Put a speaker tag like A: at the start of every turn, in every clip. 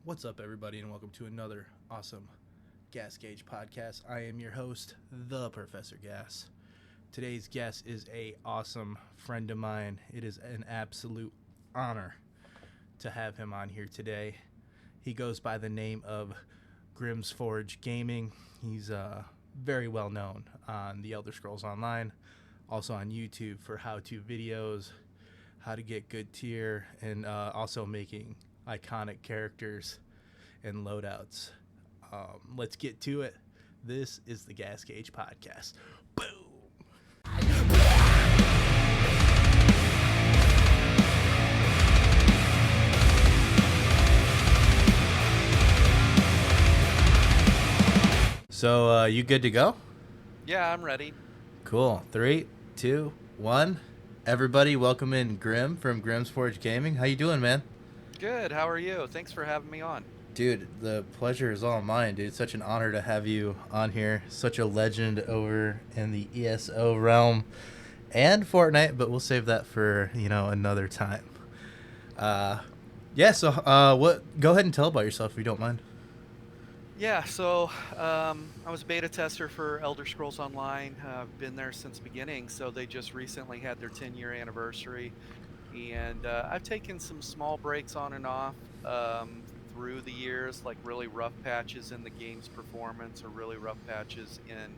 A: What's up, everybody, and welcome to another awesome Gas Gauge podcast. I am your host, the Professor Gas. Today's guest is a awesome friend of mine. It is an absolute honor to have him on here today. He goes by the name of Grimm's Forge Gaming. He's very well known on the Elder Scrolls Online, also on YouTube for how-to videos, how to get good tier, and also making iconic characters and loadouts. Let's get to it. This is the Gas Gauge Podcast. Boom! So, you good to go?
B: Yeah, I'm ready.
A: Cool. 3, 2, 1. Everybody, welcome in Grimm from Grimm's Forge Gaming. How you doing, man?
B: Good. How are you? Thanks for having me on.
A: Dude, the pleasure is all mine, dude. It's such an honor to have you on here. Such a legend over in the ESO realm and Fortnite, but we'll save that for, another time. Go ahead and tell about yourself if you don't mind.
B: Yeah, so I was a beta tester for Elder Scrolls Online. I've been there since the beginning, so they just recently had their 10-year anniversary. And I've taken some small breaks on and off through the years, like really rough patches in the game's performance or really rough patches in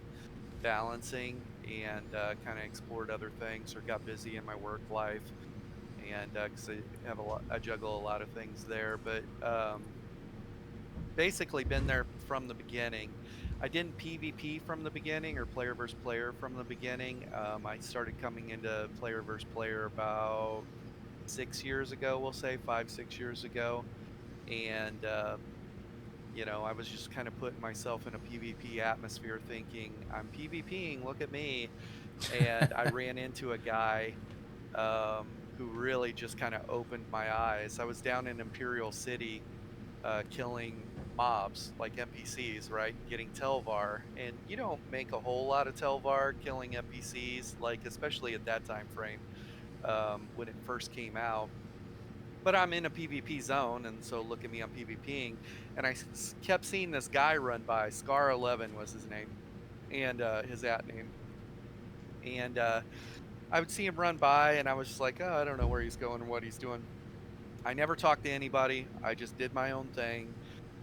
B: balancing, and kind of explored other things or got busy in my work life. And because I juggle a lot of things there, but basically been there from the beginning. I didn't PvP from the beginning or player versus player from the beginning. I started coming into player versus player about 6 years ago, we'll say 5-6 years ago. And, I was just kind of putting myself in a PvP atmosphere thinking, I'm PvPing, look at me. And I ran into a guy who really just kind of opened my eyes. I was down in Imperial City killing mobs like NPCs, right? Getting Telvar, and you don't make a whole lot of Telvar killing NPCs, like especially at that time frame when it first came out. But I'm in a PvP zone, and so look at me, I'm PvPing, and I kept seeing this guy run by. Scar 11 was his name, and his at name, and I would see him run by, and I was just like, oh, I don't know where he's going or what he's doing. I never talked to anybody. I just did my own thing,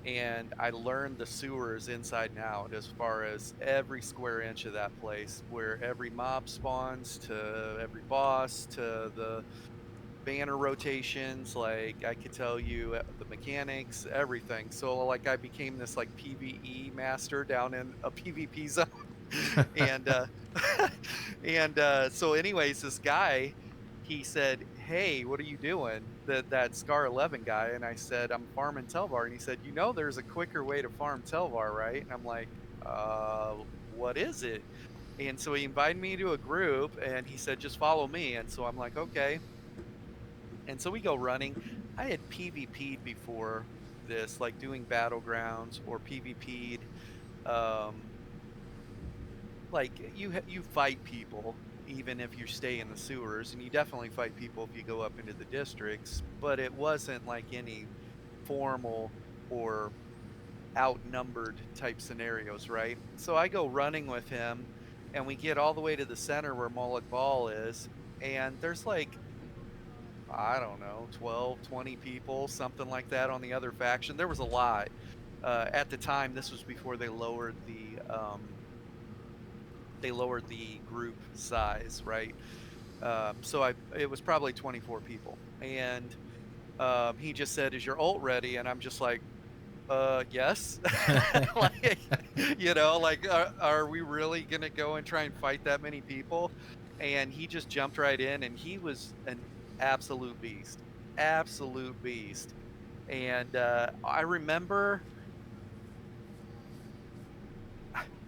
B: and I learned the sewers inside and out as far as every square inch of that place, where every mob spawns, to every boss, to the banner rotations. Like, I could tell you the mechanics, everything. So like I became this like PvE master down in a PvP zone. and so anyways, this guy, he said, hey, what are you doing? That Scar 11 guy. And I said, I'm farming Telvar. And he said, there's a quicker way to farm Telvar, right? And I'm like, what is it? And so he invited me to a group, and he said, just follow me. And so I'm like, okay. And so we go running. I had PvP'd before this, like doing Battlegrounds or PvP'd. Like you fight people even if you stay in the sewers, and you definitely fight people if you go up into the districts, but it wasn't like any formal or outnumbered type scenarios, right? So I go running with him, and we get all the way to the center where Moloch Ball is, and there's like, I don't know, 12, 20 people, something like that on the other faction. There was a lot. At the time, this was before they lowered the group size, right? So it was probably 24 people, and he just said, "Is your ult ready?" And I'm just like, yes. Like, are we really gonna go and try and fight that many people? And he just jumped right in, and he was an absolute beast. And I remember,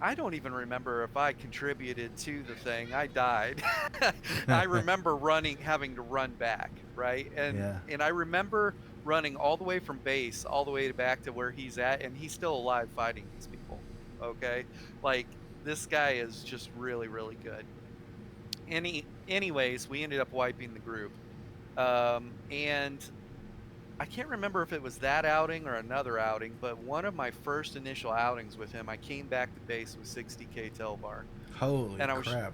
B: I don't even remember if I contributed to the thing. I died. I remember having to run back, right? And I remember running all the way from base all the way back to where he's at, and he's still alive fighting these people. Okay, like, this guy is just really, really good. Anyways, we ended up wiping the group, and I can't remember if it was that outing or another outing, but one of my first initial outings with him, I came back to base with 60k Telvar.
A: Holy
B: And I was,
A: crap.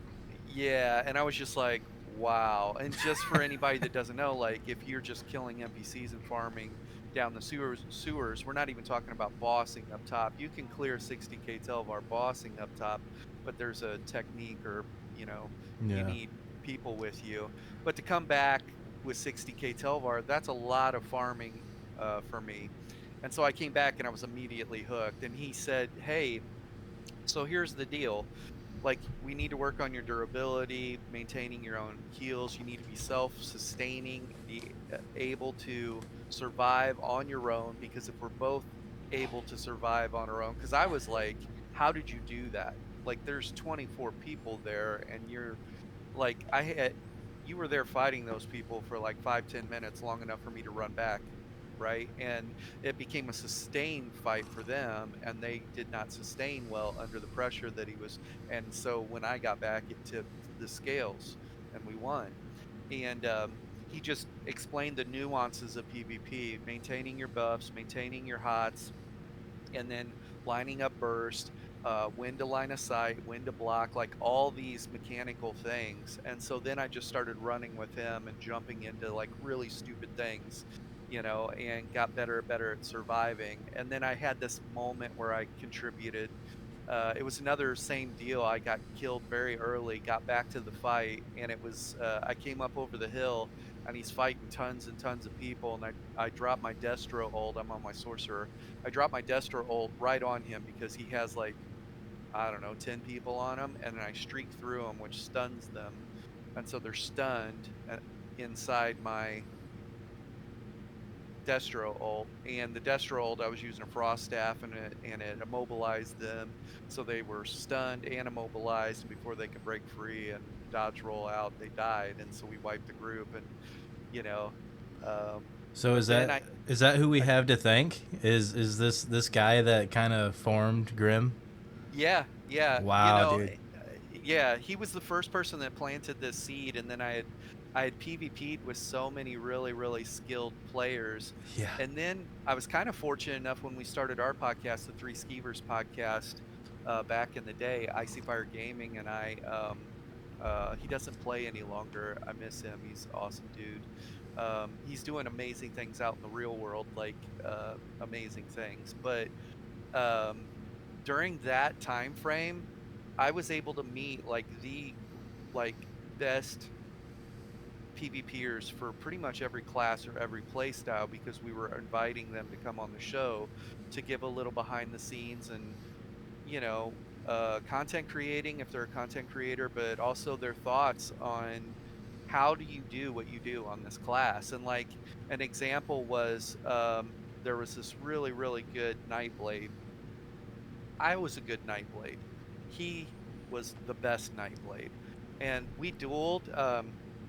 B: yeah, and I was just like, wow. And just for anybody that doesn't know, like if you're just killing NPCs and farming down the sewers, we're not even talking about bossing up top. You can clear 60k Telvar bossing up top, but there's a technique, or you know, you
A: Yeah.
B: need people with you. But to come back with 60k Telvar, that's a lot of farming for me. And so I came back and I was immediately hooked. And he said, hey, so here's the deal, like we need to work on your durability, maintaining your own heals. You need to be self-sustaining, be able to survive on your own, because if we're both able to survive on our own, because I was like, how did you do that? Like there's 24 people there and you're like, you were there fighting those people for like 5-10 minutes, long enough for me to run back, right? And it became a sustained fight for them, and they did not sustain well under the pressure that he was. And so when I got back, it tipped the scales and we won. And he just explained the nuances of PvP, maintaining your buffs, maintaining your hots, and then lining up burst, when to line of sight, when to block, like all these mechanical things. And so then I just started running with him and jumping into like really stupid things, and got better and better at surviving. And then I had this moment where I contributed. It was another same deal. I got killed very early, got back to the fight, and it was I came up over the hill, and he's fighting tons and tons of people, and I dropped my Destro ult. I'm on my sorcerer. I dropped my Destro ult right on him because he has like, I don't know, 10 people on him, and then I streak through them, which stuns them, and so they're stunned inside my Destro ult. And the Destro ult, I was using a Frost Staff, and it immobilized them, so they were stunned and immobilized, and before they could break free and dodge roll out, they died. And so we wiped the group. And you know
A: So
B: but then
A: is that who we
B: I
A: have to thank? Is this guy that kind of formed Grim?
B: Yeah, yeah.
A: Wow, dude.
B: Yeah, he was the first person that planted this seed, and then I had PvP'd with so many really, really skilled players.
A: Yeah.
B: And then I was kind of fortunate enough when we started our podcast, the Three Skeevers podcast, back in the day, Icy Fire Gaming, and he doesn't play any longer. I miss him. He's an awesome dude. He's doing amazing things out in the real world, like amazing things. But um, during that time frame, I was able to meet like the like best PvPers for pretty much every class or every play style, because we were inviting them to come on the show to give a little behind the scenes and you know content creating if they're a content creator, but also their thoughts on how do you do what you do on this class. And like an example was, there was this really really good Nightblade. I was a good Nightblade. He was the best Nightblade. And we dueled.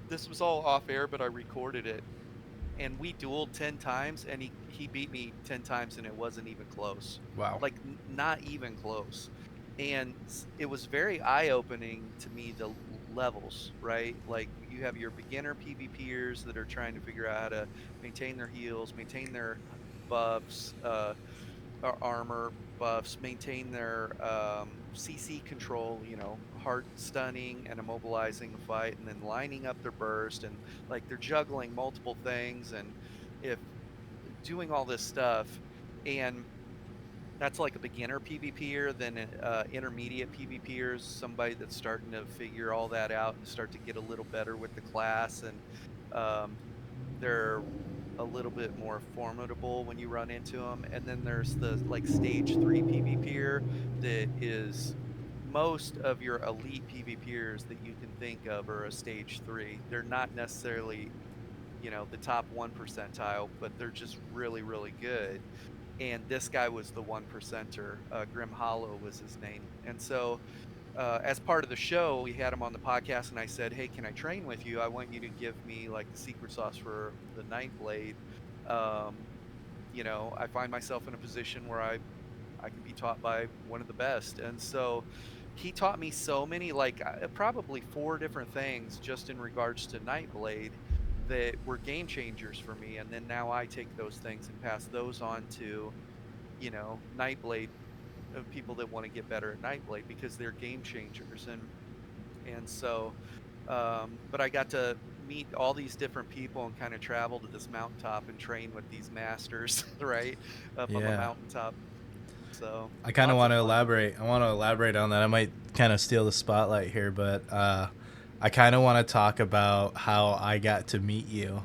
B: This was all off air, but I recorded it. And we dueled 10 times, and he beat me 10 times, and it wasn't even close.
A: Wow.
B: Like, not even close. And it was very eye opening to me, the levels, right? Like, you have your beginner PvPers that are trying to figure out how to maintain their heals, maintain their buffs, armor buffs, maintain their CC control, hard stunning and immobilizing the fight, and then lining up their burst, and like they're juggling multiple things, and if doing all this stuff. And that's like a beginner PvPer. Then intermediate PvPers, somebody that's starting to figure all that out and start to get a little better with the class, and they're a little bit more formidable when you run into them. And then there's the like stage 3 PvPer that is most of your elite PvPers that you can think of are a stage 3. They're not necessarily, the top 1 percentile, but they're just really, really good. And this guy was the 1 percenter. Grim Hollow was his name. And so as part of the show, we had him on the podcast, and I said, hey, can I train with you? I want you to give me like the secret sauce for the Nightblade. I find myself in a position where I can be taught by one of the best. And so he taught me so many, like probably 4 different things just in regards to Nightblade. that were game changers for me. And then now I take those things and pass those on to, Nightblade, people that want to get better at Nightblade because they're game changers. And so, but I got to meet all these different people and kind of travel to this mountaintop and train with these masters, right, up on the
A: Yeah.
B: mountaintop. So
A: I kind of
B: lots
A: want
B: of
A: to
B: fun.
A: elaborate. I want to elaborate on that. I might kind of steal the spotlight here, but I kind of want to talk about how I got to meet you.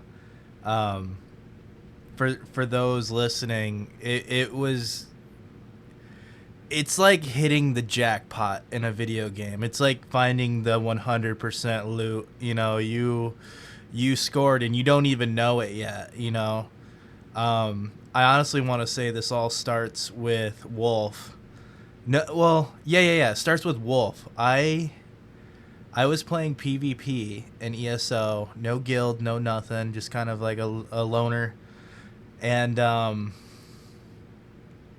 A: Um, for those listening, it's like hitting the jackpot in a video game. It's like finding the 100% loot. You scored and you don't even know it yet. I honestly want to say this all starts with Wolf. No, well, yeah. It starts with Wolf. I was playing PvP and ESO, no guild, no nothing, just kind of like a loner, and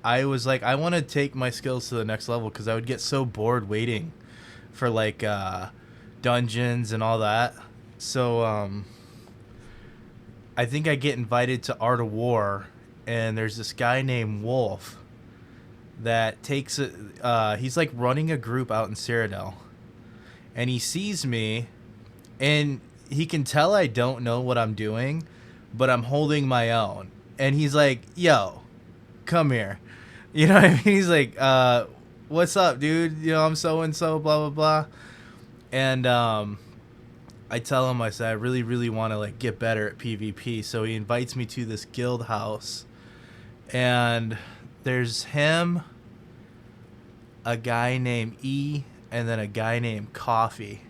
A: I was like, I want to take my skills to the next level because I would get so bored waiting for like dungeons and all that. So I think I get invited to Art of War, and there's this guy named Wolf that takes he's like running a group out in Cyrodiil, and he sees me, and he can tell I don't know what I'm doing, but I'm holding my own, and he's like, "Yo, come here," you know what I mean? He's like, "What's up, dude? I'm so and so, blah blah blah," and I tell him, I said, I really really want to like get better at PvP, so he invites me to this guild house, and there's him, a guy named E, and then a guy named Coffee.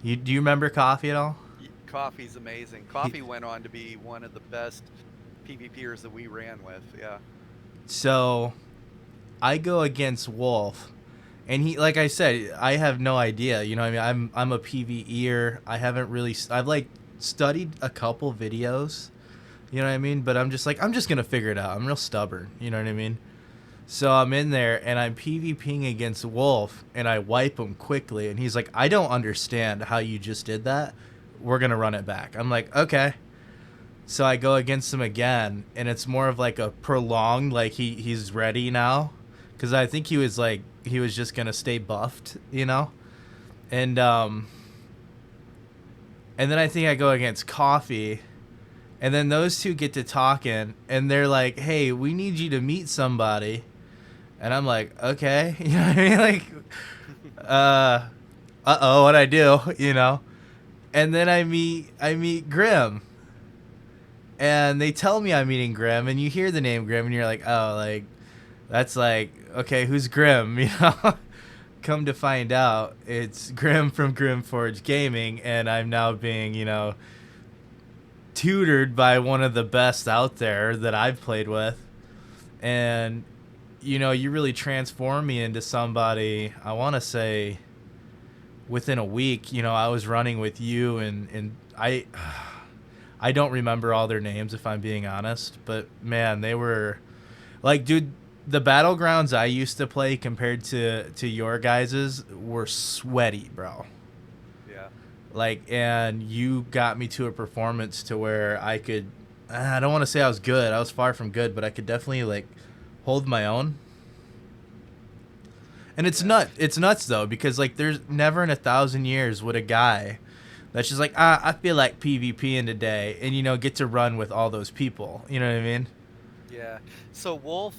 A: Do you remember Coffee at all?
B: Coffee's amazing.
A: He,
B: Coffee went on to be one of the best PvPers that we ran with. Yeah.
A: so I go against Wolf, and he, like I said, I have no idea. You know what I mean? I'm a PvEer. I haven't really. I've like studied a couple videos. You know what I mean? But I'm just like, I'm just gonna figure it out. I'm real stubborn. You know what I mean? So I'm in there and I'm PvPing against Wolf, and I wipe him quickly, and he's like, I don't understand how you just did that. We're gonna run it back. I'm like, okay. So I go against him again, and it's more of like a prolonged, like he's ready now, because I think he was just gonna stay buffed. And and then I think I go against Coffee, and then those two get to talking, and they're like, hey, we need you to meet somebody. And I'm like, okay, you know what I mean? Like, what'd I do? And then I meet Grim, and they tell me I'm meeting Grim, and you hear the name Grim, and you're like, oh, like, that's like, okay, who's Grim? Come to find out, it's Grim from Grimforge Gaming, and I'm now being, tutored by one of the best out there that I've played with. And you really transform me into somebody. I want to say within a week, I was running with you, and I don't remember all their names, if I'm being honest, but man, they were like, dude, the Battlegrounds I used to play compared to your guys's were sweaty, bro.
B: Yeah.
A: Like, and you got me to a performance to where I don't want to say I was good. I was far from good, but I could definitely like hold my own. And it's nuts though, because like there's never in 1,000 years would a guy that's just like, I feel like PvPing today, and get to run with all those people. You know what I mean?
B: Yeah. So Wolf's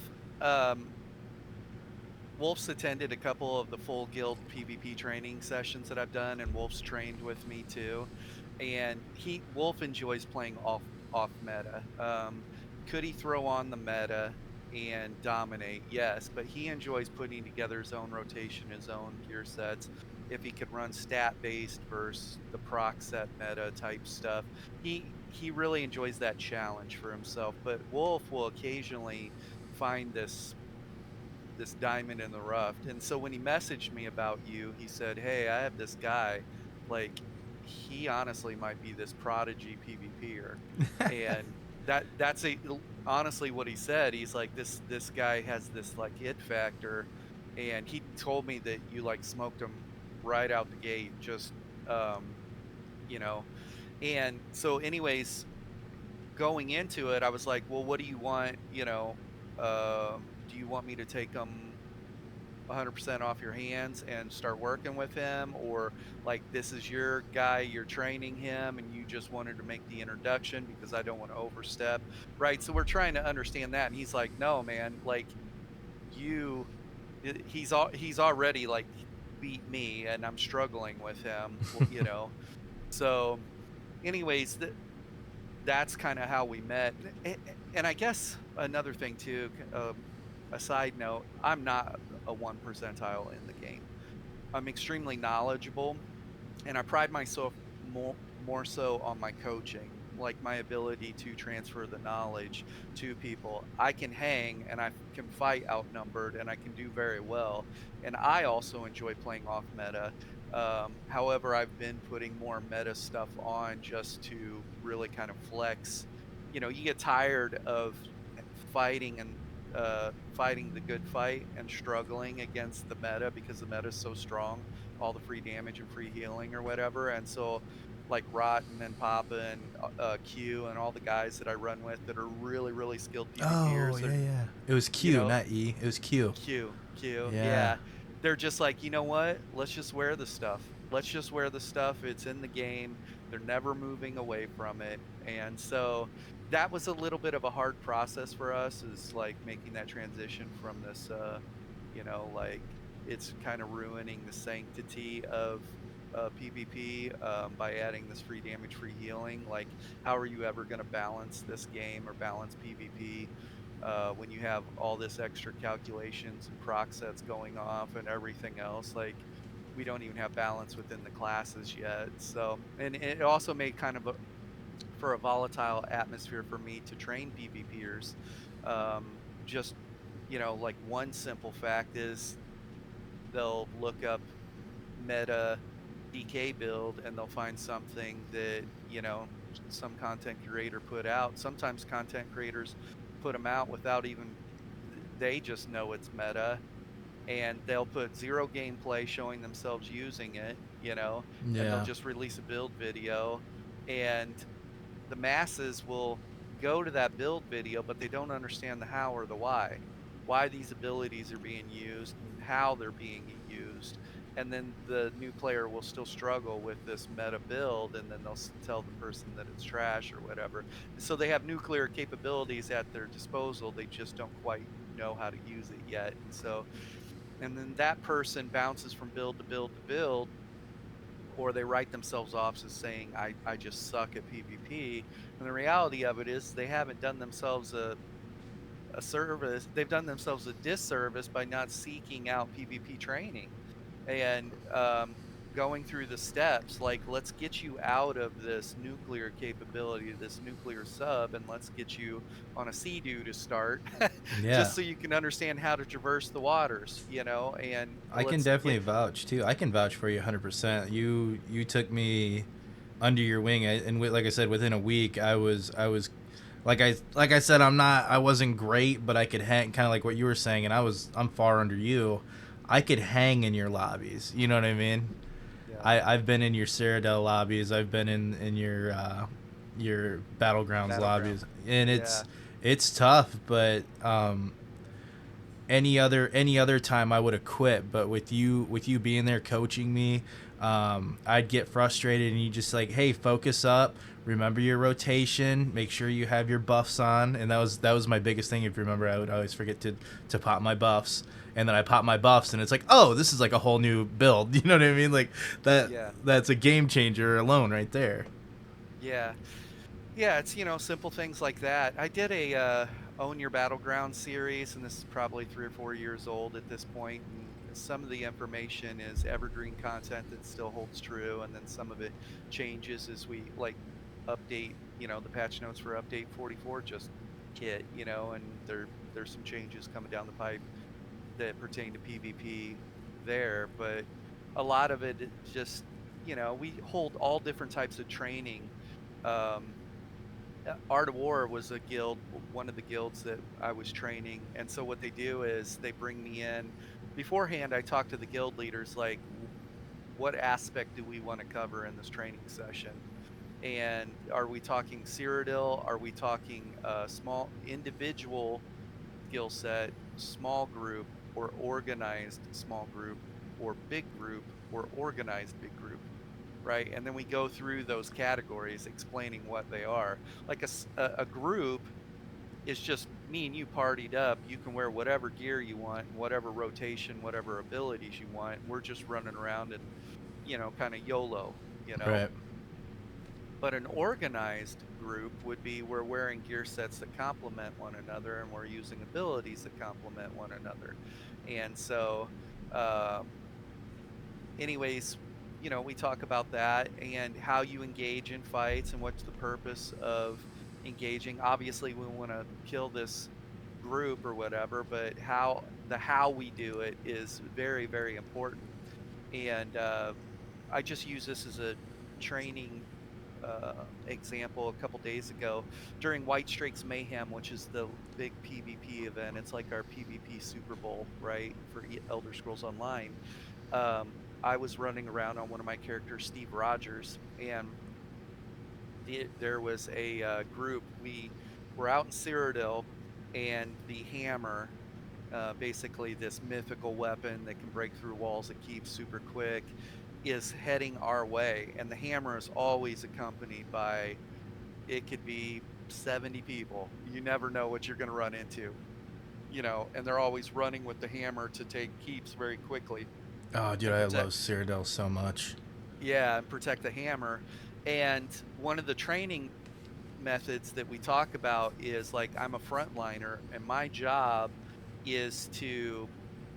B: attended a couple of the full guild PvP training sessions that I've done, and Wolf's trained with me too. And Wolf enjoys playing off meta. Could he throw on the meta and dominate? Yes, but he enjoys putting together his own rotation, his own gear sets. If he could run stat based versus the proc set meta type stuff, he really enjoys that challenge for himself. But Wolf will occasionally find this diamond in the rough. And so when he messaged me about you, he said, hey, I have this guy, like, he honestly might be this prodigy PvPer. And that's honestly what he said. He's like, this guy has this like it factor, and he told me that you like smoked him right out the gate, just you know And so anyways, going into it, I was like, well, what do you want? Do you want me to take them 100% off your hands and start working with him, or like this is your guy, you're training him and you just wanted to make the introduction because I don't want to overstep, right? So we're trying to understand that, and he's like, no man, like you he's already like beat me and I'm struggling with him, so anyways, that's kind of how we met. And I guess another thing too, a side note, I'm not a one percentile in the game. I'm extremely knowledgeable, and I pride myself more so on my coaching, like my ability to transfer the knowledge to people. I can hang and I can fight outnumbered, and I can do very well. And I also enjoy playing off meta. However, I've been putting more meta stuff on just to really kind of flex. You get tired of fighting and fighting the good fight and struggling against the meta because the meta is so strong, all the free damage and free healing or whatever. And so like Rotten and Papa and Q and all the guys that I run with that are really, really skilled
A: Oh
B: PvPers,
A: yeah, yeah. It was
B: you
A: Q,
B: know,
A: not E. It was Q.
B: Q,
A: Yeah.
B: yeah. They're just like, you know what? Let's just wear the stuff. Let's just wear the stuff. It's in the game. They're never moving away from it. And so that was a little bit of a hard process for us, is like making that transition from this, like it's kind of ruining the sanctity of PvP by adding this free damage, free healing. Like, how are you ever going to balance this game or balance PvP when you have all this extra calculations and proc sets going off and everything else? Like, we don't even have balance within the classes yet. So, and it also made kind of for a volatile atmosphere for me to train PvPers. Just, like one simple fact is they'll look up meta DK build and they'll find something that, some content creator put out. Sometimes content creators put them out without even, they just know it's meta, and they'll put zero gameplay showing themselves using it, and they'll
A: Yeah.
B: just release a build video, and the masses will go to that build video, but they don't understand the how or the why these abilities are being used and how they're being used. And then the new player will still struggle with this meta build, and then they'll tell the person that it's trash or whatever. So they have nuclear capabilities at their disposal, they just don't quite know how to use it yet. And then that person bounces from build to build to build, or they write themselves off as saying, I just suck at PvP. And the reality of it is they haven't done themselves a service. They've done themselves a disservice by not seeking out PvP training and going through the steps. Like, let's get you out of this nuclear capability, this nuclear sub, and let's get you on a Sea-Doo to start,
A: Yeah.
B: just so you can understand how to traverse the waters, and
A: I can
B: let's
A: definitely
B: get.
A: vouch too. I can vouch for you 100%. You took me under your wing, and like I said, within a week, I was like I said, I wasn't great, but I could hang, kind of like what you were saying, and I'm far under you. I could hang in your lobbies. You know what I mean?
B: Yeah,
A: I've been in your Cyrodiil lobbies. I've been in your Battlegrounds
B: Battleground.
A: lobbies, and
B: Yeah.
A: it's tough, but any other time I would have quit, but with you being there coaching me, I'd get frustrated, and you just like, hey, focus up, remember your rotation, make sure you have your buffs on. And that was my biggest thing. If you remember, I would always forget to pop my buffs, and then I pop my buffs, and it's like, oh, this is like a whole new build. You know what I mean? Like that
B: Yeah.
A: that's a game changer alone right there.
B: Yeah. Yeah, it's, simple things like that. I did a Own Your Battleground series, and this is probably 3 or 4 years old at this point. And some of the information is evergreen content that still holds true, and then some of it changes as we like update, the patch notes for update 44 just hit, and there's some changes coming down the pipe that pertain to PvP there. But a lot of it just, we hold all different types of training. Um, Art of War was a guild, one of the guilds that I was training. And so what they do is they bring me in beforehand. I talk to the guild leaders, like, what aspect do we want to cover in this training session? And are we talking Cyrodiil? Are we talking small individual skill set, small group, or organized small group, or big group, or organized big group, right? And then we go through those categories explaining what they are. Like a group is just me and you partied up. You can wear whatever gear you want, whatever rotation, whatever abilities you want. We're just running around and, kind of YOLO,
A: Right.
B: But an organized group would be we're wearing gear sets that complement one another, and we're using abilities that complement one another. And so, anyways, we talk about that and how you engage in fights and what's the purpose of engaging. Obviously, we want to kill this group or whatever, but how we do it is very, very important. And I just use this as a training example a couple days ago during White Strake's Mayhem, which is the big PvP event. It's like our PvP Super Bowl, right, for Elder Scrolls Online. I was running around on one of my characters, Steve Rogers, and there was a group. We were out in Cyrodiil, and the hammer, basically this mythical weapon that can break through walls that keeps super quick, is heading our way. And the hammer is always accompanied by, it could be 70 people. You never know what you're going to run into, and they're always running with the hammer to take keeps very quickly.
A: Oh, dude,
B: And
A: I love Cyrodiil so much.
B: Yeah, and protect the hammer. And one of the training methods that we talk about is like, I'm a frontliner, and my job is to,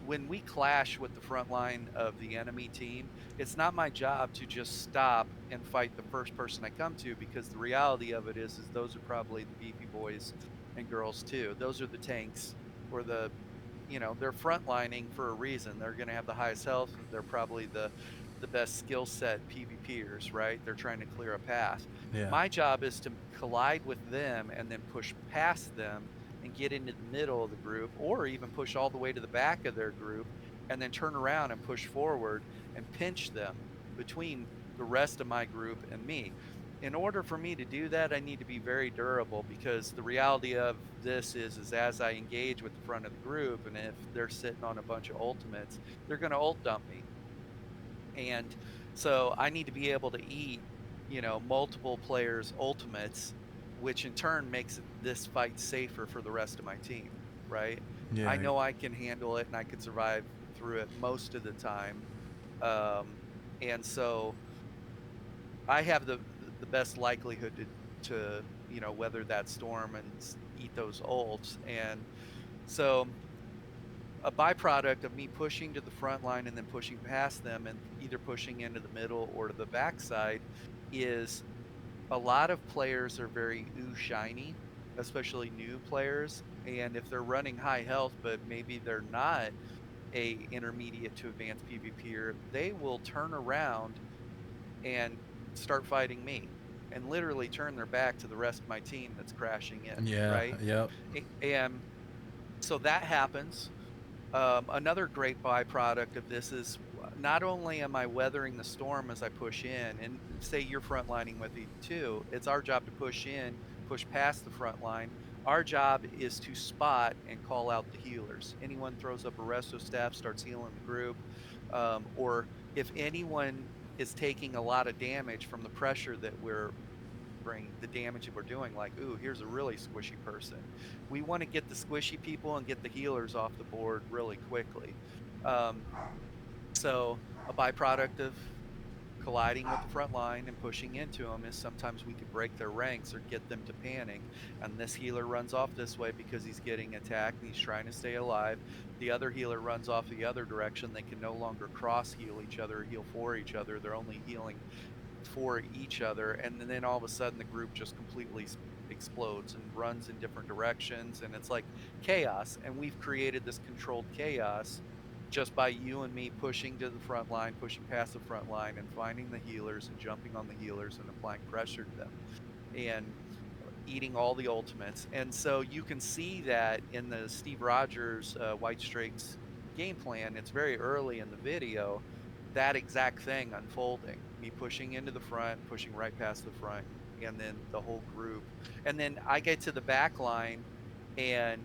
B: when we clash with the front line of the enemy team, it's not my job to just stop and fight the first person I come to, because the reality of it is those are probably the beefy boys and girls too. Those are the tanks, or they're frontlining for a reason. They're going to have the highest health. They're probably the best skill set PvPers, right? They're trying to clear a path.
A: Yeah.
B: My job is to collide with them and then push past them and get into the middle of the group, or even push all the way to the back of their group and then turn around and push forward and pinch them between the rest of my group and me. In order for me to do that, I need to be very durable, because the reality of this is as I engage with the front of the group, and if they're sitting on a bunch of ultimates, they're going to ult dump me. And so I need to be able to eat, multiple players' ultimates, which in turn makes this fight safer for the rest of my team, right?
A: Yeah.
B: I know I can handle it and I can survive through it most of the time. And so I have the best likelihood to weather that storm and eat those ults. And so a byproduct of me pushing to the front line and then pushing past them and either pushing into the middle or to the backside is a lot of players are very shiny, especially new players. And if they're running high health, but maybe they're not a intermediate to advanced PvPer, they will turn around and start fighting me and literally turn their back to the rest of my team that's crashing in.
A: Yeah.
B: Right.
A: Yep.
B: And so that happens. Another great byproduct of this is, not only am I weathering the storm as I push in, and say you're frontlining with me too, it's our job to push in, push past the front line. Our job is to spot and call out the healers. Anyone throws up a resto staff, starts healing the group, or if anyone is taking a lot of damage from the pressure that we're bringing, the damage that we're doing, like, ooh, here's a really squishy person. We want to get the squishy people and get the healers off the board really quickly. So a byproduct of colliding with the front line and pushing into them is sometimes we could break their ranks or get them to panic, and this healer runs off this way because he's getting attacked and he's trying to stay alive. The other healer runs off the other direction. They can no longer cross heal each other or heal for each other. They're only healing for each other, and then all of a sudden the group just completely explodes and runs in different directions, and it's like chaos. And we've created this controlled chaos just by you and me pushing to the front line, pushing past the front line, and finding the healers and jumping on the healers and applying pressure to them and eating all the ultimates. And so you can see that in the Steve Rogers White Strake's game plan. It's very early in the video, that exact thing unfolding. me pushing into the front, pushing right past the front, and then the whole group. And then I get to the back line, and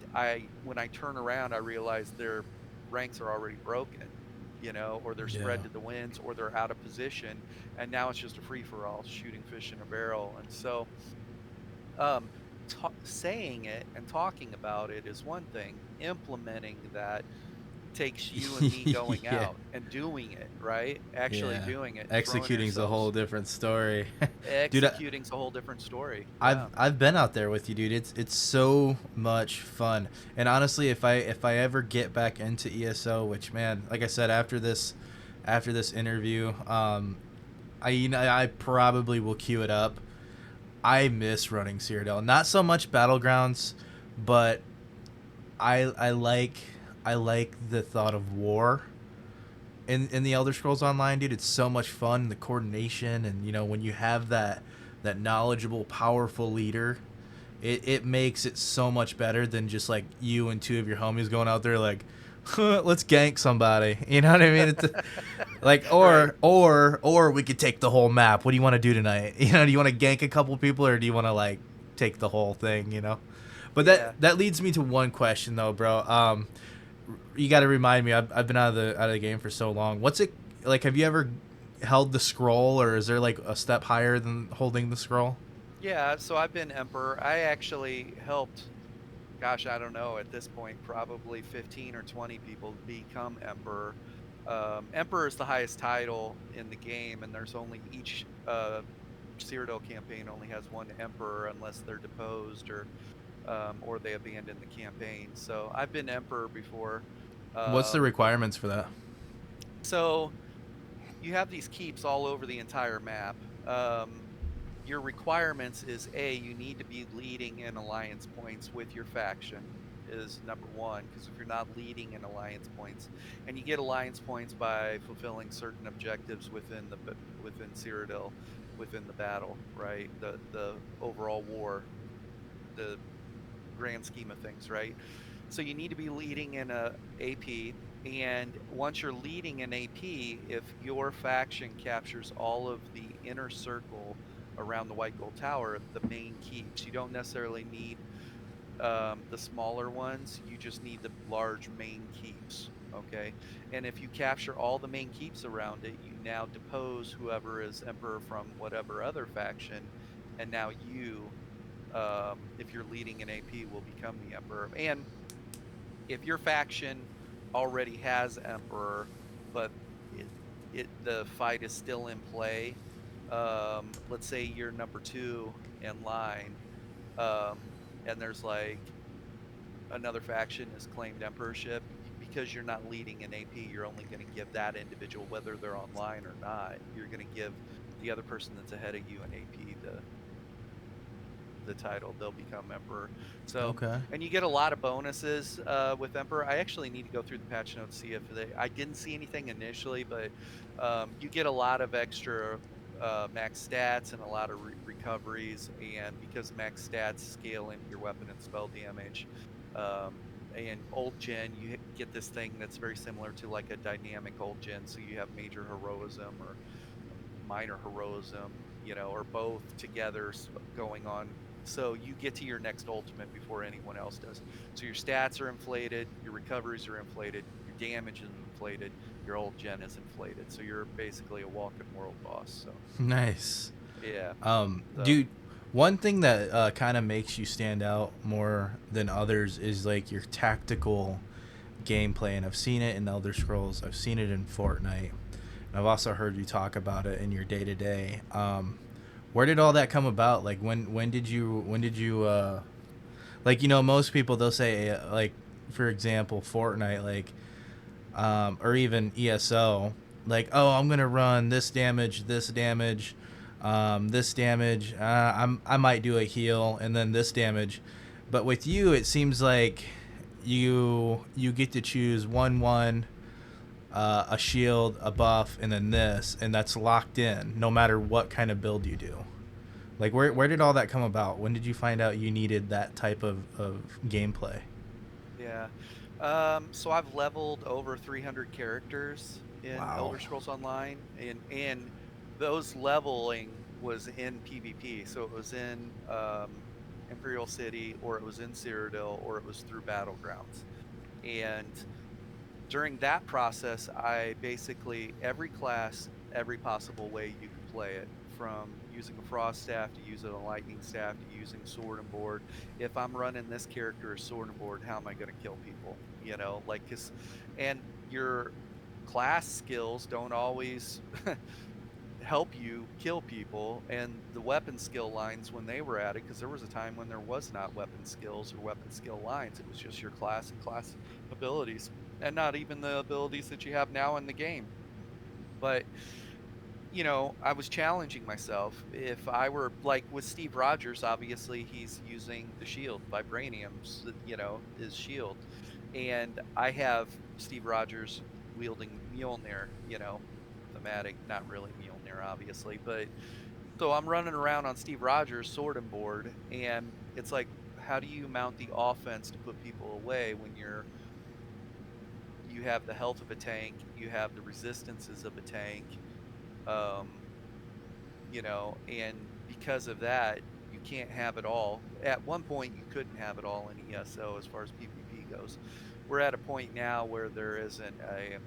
B: when I turn around, I realize their ranks are already broken, or they're
A: Yeah.
B: spread to the winds, or they're out of position, and now it's just a free-for-all, shooting fish in a barrel. And so, um, saying it and talking about it is one thing. Implementing that takes you and me going
A: Yeah.
B: out and doing it, right? Actually
A: Yeah.
B: doing it, throwing
A: Executing's a whole
B: yourselves.
A: different story. Dude,
B: Executing's a whole different story.
A: I've
B: Yeah.
A: I've been out there with you, dude. It's so much fun. And honestly, if I ever get back into ESO, which, man, like I said, after this interview, I probably will queue it up. I miss running Cyrodiil. Not so much Battlegrounds, but I like the thought of war in the Elder Scrolls Online, dude. It's so much fun, the coordination, and when you have that knowledgeable, powerful leader, it makes it so much better than just like you and two of your homies going out there like, let's gank somebody. You know what I mean? It's like,
B: Right.
A: or we could take the whole map. What do you want to do tonight? Do you want to gank a couple people, or do you want to like take the whole thing? But
B: Yeah.
A: that leads me to one question though, bro. You got to remind me. I've been out of the game for so long. What's it like? Have you ever held the scroll, or is there like a step higher than holding the scroll?
B: Yeah. So I've been Emperor. I actually helped, gosh, I don't know, at this point, probably 15 or 20 people become Emperor. Emperor is the highest title in the game, and there's only each Cyrodiil campaign only has one Emperor unless they're deposed or they abandon the campaign. So I've been Emperor before.
A: What's the
B: Um,
A: requirements for that?
B: so you have these keeps all over the entire map. Your requirements is you need to be leading in alliance points with your faction is number one, because if you're not leading in alliance points, and you get alliance points by fulfilling certain objectives within Cyrodiil, within the battle, right? The overall war, the grand scheme of things, right? So you need to be leading in a AP, and once you're leading in AP, if your faction captures all of the inner circle around the White Gold Tower, the main keeps, you don't necessarily need the smaller ones, you just need the large main keeps, okay? And if you capture all the main keeps around it, you now depose whoever is Emperor from whatever other faction, and now you, if you're leading an AP, will become the Emperor. And if your faction already has Emperor, but the fight is still in play, let's say you're number 2 in line, and there's like another faction has claimed emperorship, because you're not leading an AP, you're only going to give that individual, whether they're online or not, you're going to give the other person that's ahead of you in AP the title. They'll become Emperor. So,
A: Okay.
B: and you get a lot of bonuses with Emperor. I actually need to go through the patch notes, see if I didn't see anything initially, but you get a lot of extra max stats and a lot of recoveries, and because max stats scale into your weapon and spell damage. And old gen, you get this thing that's very similar to like a dynamic old gen. So you have major heroism or minor heroism, or both together going on. So you get to your next ultimate before anyone else does. So your stats are inflated, your recoveries are inflated, your damage is inflated, your old gen is inflated. So you're basically a walking world boss. So
A: Nice.
B: yeah.
A: Dude, one thing that kind of makes you stand out more than others is like your tactical gameplay, and I've seen it in Elder Scrolls. I've seen it in Fortnite. And I've also heard you talk about it in your day to day. Where did all that come about? Like when did you like most people, they'll say like, for example, Fortnite, like or even ESO, like, oh, I'm gonna run this damage, this damage, this damage. I might do a heal and then this damage, but with you, it seems like you get to choose one, a shield, a buff, and then this, and that's locked in no matter what kind of build you do. Like, where did all that come about? When did you find out you needed that type of gameplay?
B: Yeah. So I've leveled over 300 characters in
A: Wow.
B: Elder Scrolls Online, and those leveling was in PvP. So it was in Imperial City, or it was in Cyrodiil, or it was through Battlegrounds. And during that process, I basically, every class, every possible way you could play it, from using a frost staff to using a lightning staff to using sword and board. If I'm running this character as sword and board, how am I going to kill people? You know, like, and your class skills don't always help you kill people, and the weapon skill lines when they were added, because there was a time when there was not weapon skills or weapon skill lines, it was just your class and class abilities, and not even the abilities that you have now in the game. But you know, I was challenging myself. If I were like with Steve Rogers, obviously he's using the shield, vibranium's, you know, his shield, and I have Steve Rogers wielding Mjolnir, you know, thematic, not really Mjolnir, obviously, but so I'm running around on Steve Rogers' sword and board, and it's like, how do you mount the offense to put people away when you have the health of a tank, you have the resistances of a tank, um, you know, and because of that, you can't have it all. At one point, you couldn't have it all in ESO as far as PvP goes. We're at a point now where there isn't a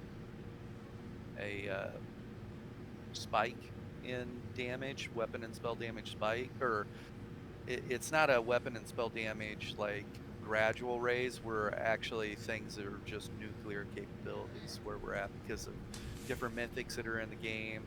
B: spike in damage, weapon and spell damage spike, or it's not a weapon and spell damage like gradual raise. We're actually things that are just nuclear capabilities where we're at because of different mythics that are in the game,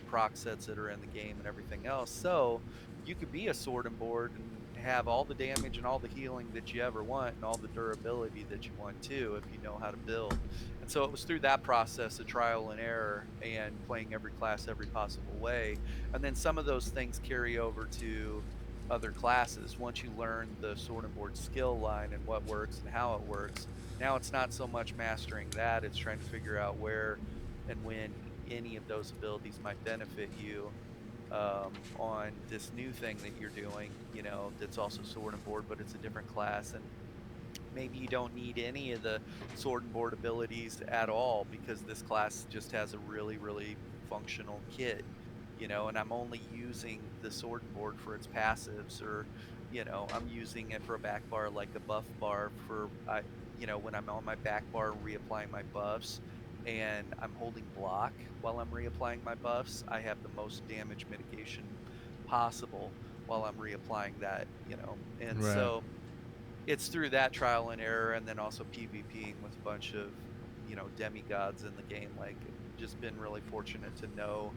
B: proc sets that are in the game, and everything else. So you could be a sword and board and have all the damage and all the healing that you ever want and all the durability that you want too, if you know how to build. And so it was through that process of trial and error and playing every class every possible way. And then some of those things carry over to other classes. Once you learn the sword and board skill line and what works and how it works, now it's not so much mastering that, it's trying to figure out where and when any of those abilities might benefit you on this new thing that you're doing, you know, that's also sword and board, but it's a different class. And maybe you don't need any of the sword and board abilities at all because this class just has a really, really functional kit, you know, and I'm only using the sword and board for its passives, or, you know, I'm using it for a back bar like a buff bar for, you know, when I'm on my back bar reapplying my buffs and I'm holding block while I'm reapplying my buffs, I have the most damage mitigation possible while I'm reapplying that, you know, and
A: Right.
B: so it's through that trial and error, and then also PvPing with a bunch of, you know, demigods in the game. Like, just been really fortunate to know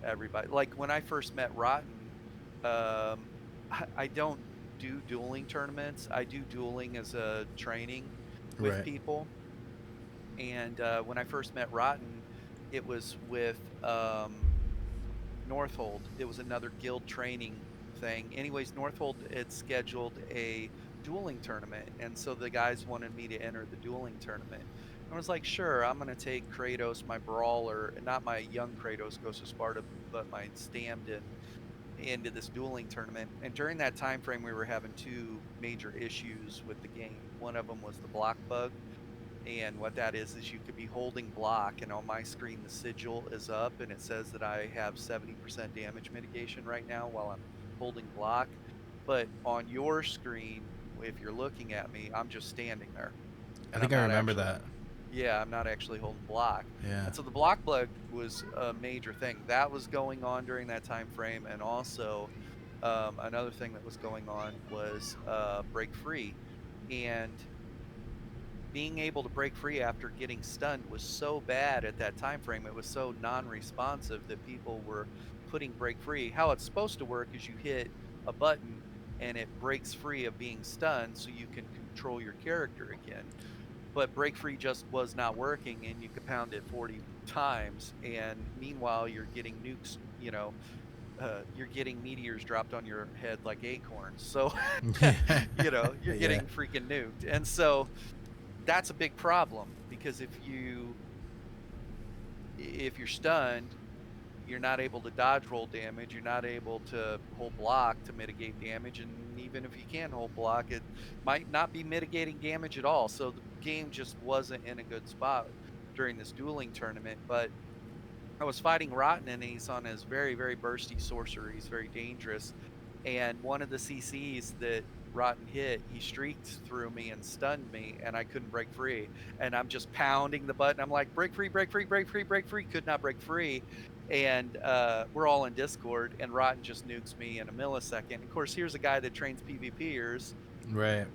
B: everybody. Like when I first met Rotten, I don't do dueling tournaments. I do dueling as a training with
A: Right.
B: people. And when I first met Rotten, it was with Northold. It was another guild training thing. Anyways, Northold had scheduled a dueling tournament, and so the guys wanted me to enter the dueling tournament. I was like, sure, I'm gonna take Kratos, my brawler, not my young Kratos, Ghost of Sparta, but my Stamden, into this dueling tournament. And during that time frame, we were having two major issues with the game. One of them was the block bug, and what that is you could be holding block, and on my screen the sigil is up and it says that I have 70% damage mitigation right now while I'm holding block. But on your screen, if you're looking at me, I'm just standing there.
A: I
B: And
A: think
B: I'm
A: I
B: not
A: remember
B: actually,
A: that.
B: yeah, I'm not actually holding block.
A: Yeah.
B: And so the block bug was a major thing. That was going on during that time frame. And also another thing that was going on was break free. And being able to break free after getting stunned was so bad at that time frame. It was so non-responsive that people were putting break free. How it's supposed to work is you hit a button and it breaks free of being stunned so you can control your character again. But break free just was not working, and you could pound it 40 times, and meanwhile you're getting nukes, you know, you're getting meteors dropped on your head like acorns. So you know, you're
A: Yeah.
B: getting freaking nuked. And so that's a big problem, because if you're stunned, you're not able to dodge roll damage, you're not able to hold block to mitigate damage, and even if you can hold block, it might not be mitigating damage at all. So the game just wasn't in a good spot during this dueling tournament. But I was fighting Rotten, and he's on his very, very bursty sorcerer. He's very dangerous. And one of the CCs that Rotten hit, he streaked through me and stunned me, and I couldn't break free. And I'm just pounding the button. I'm like, break free, break free, break free, break free. Could not break free. And we're all in Discord, and Rotten just nukes me in a millisecond. Of course, here's a guy that trains PvPers,
A: Right.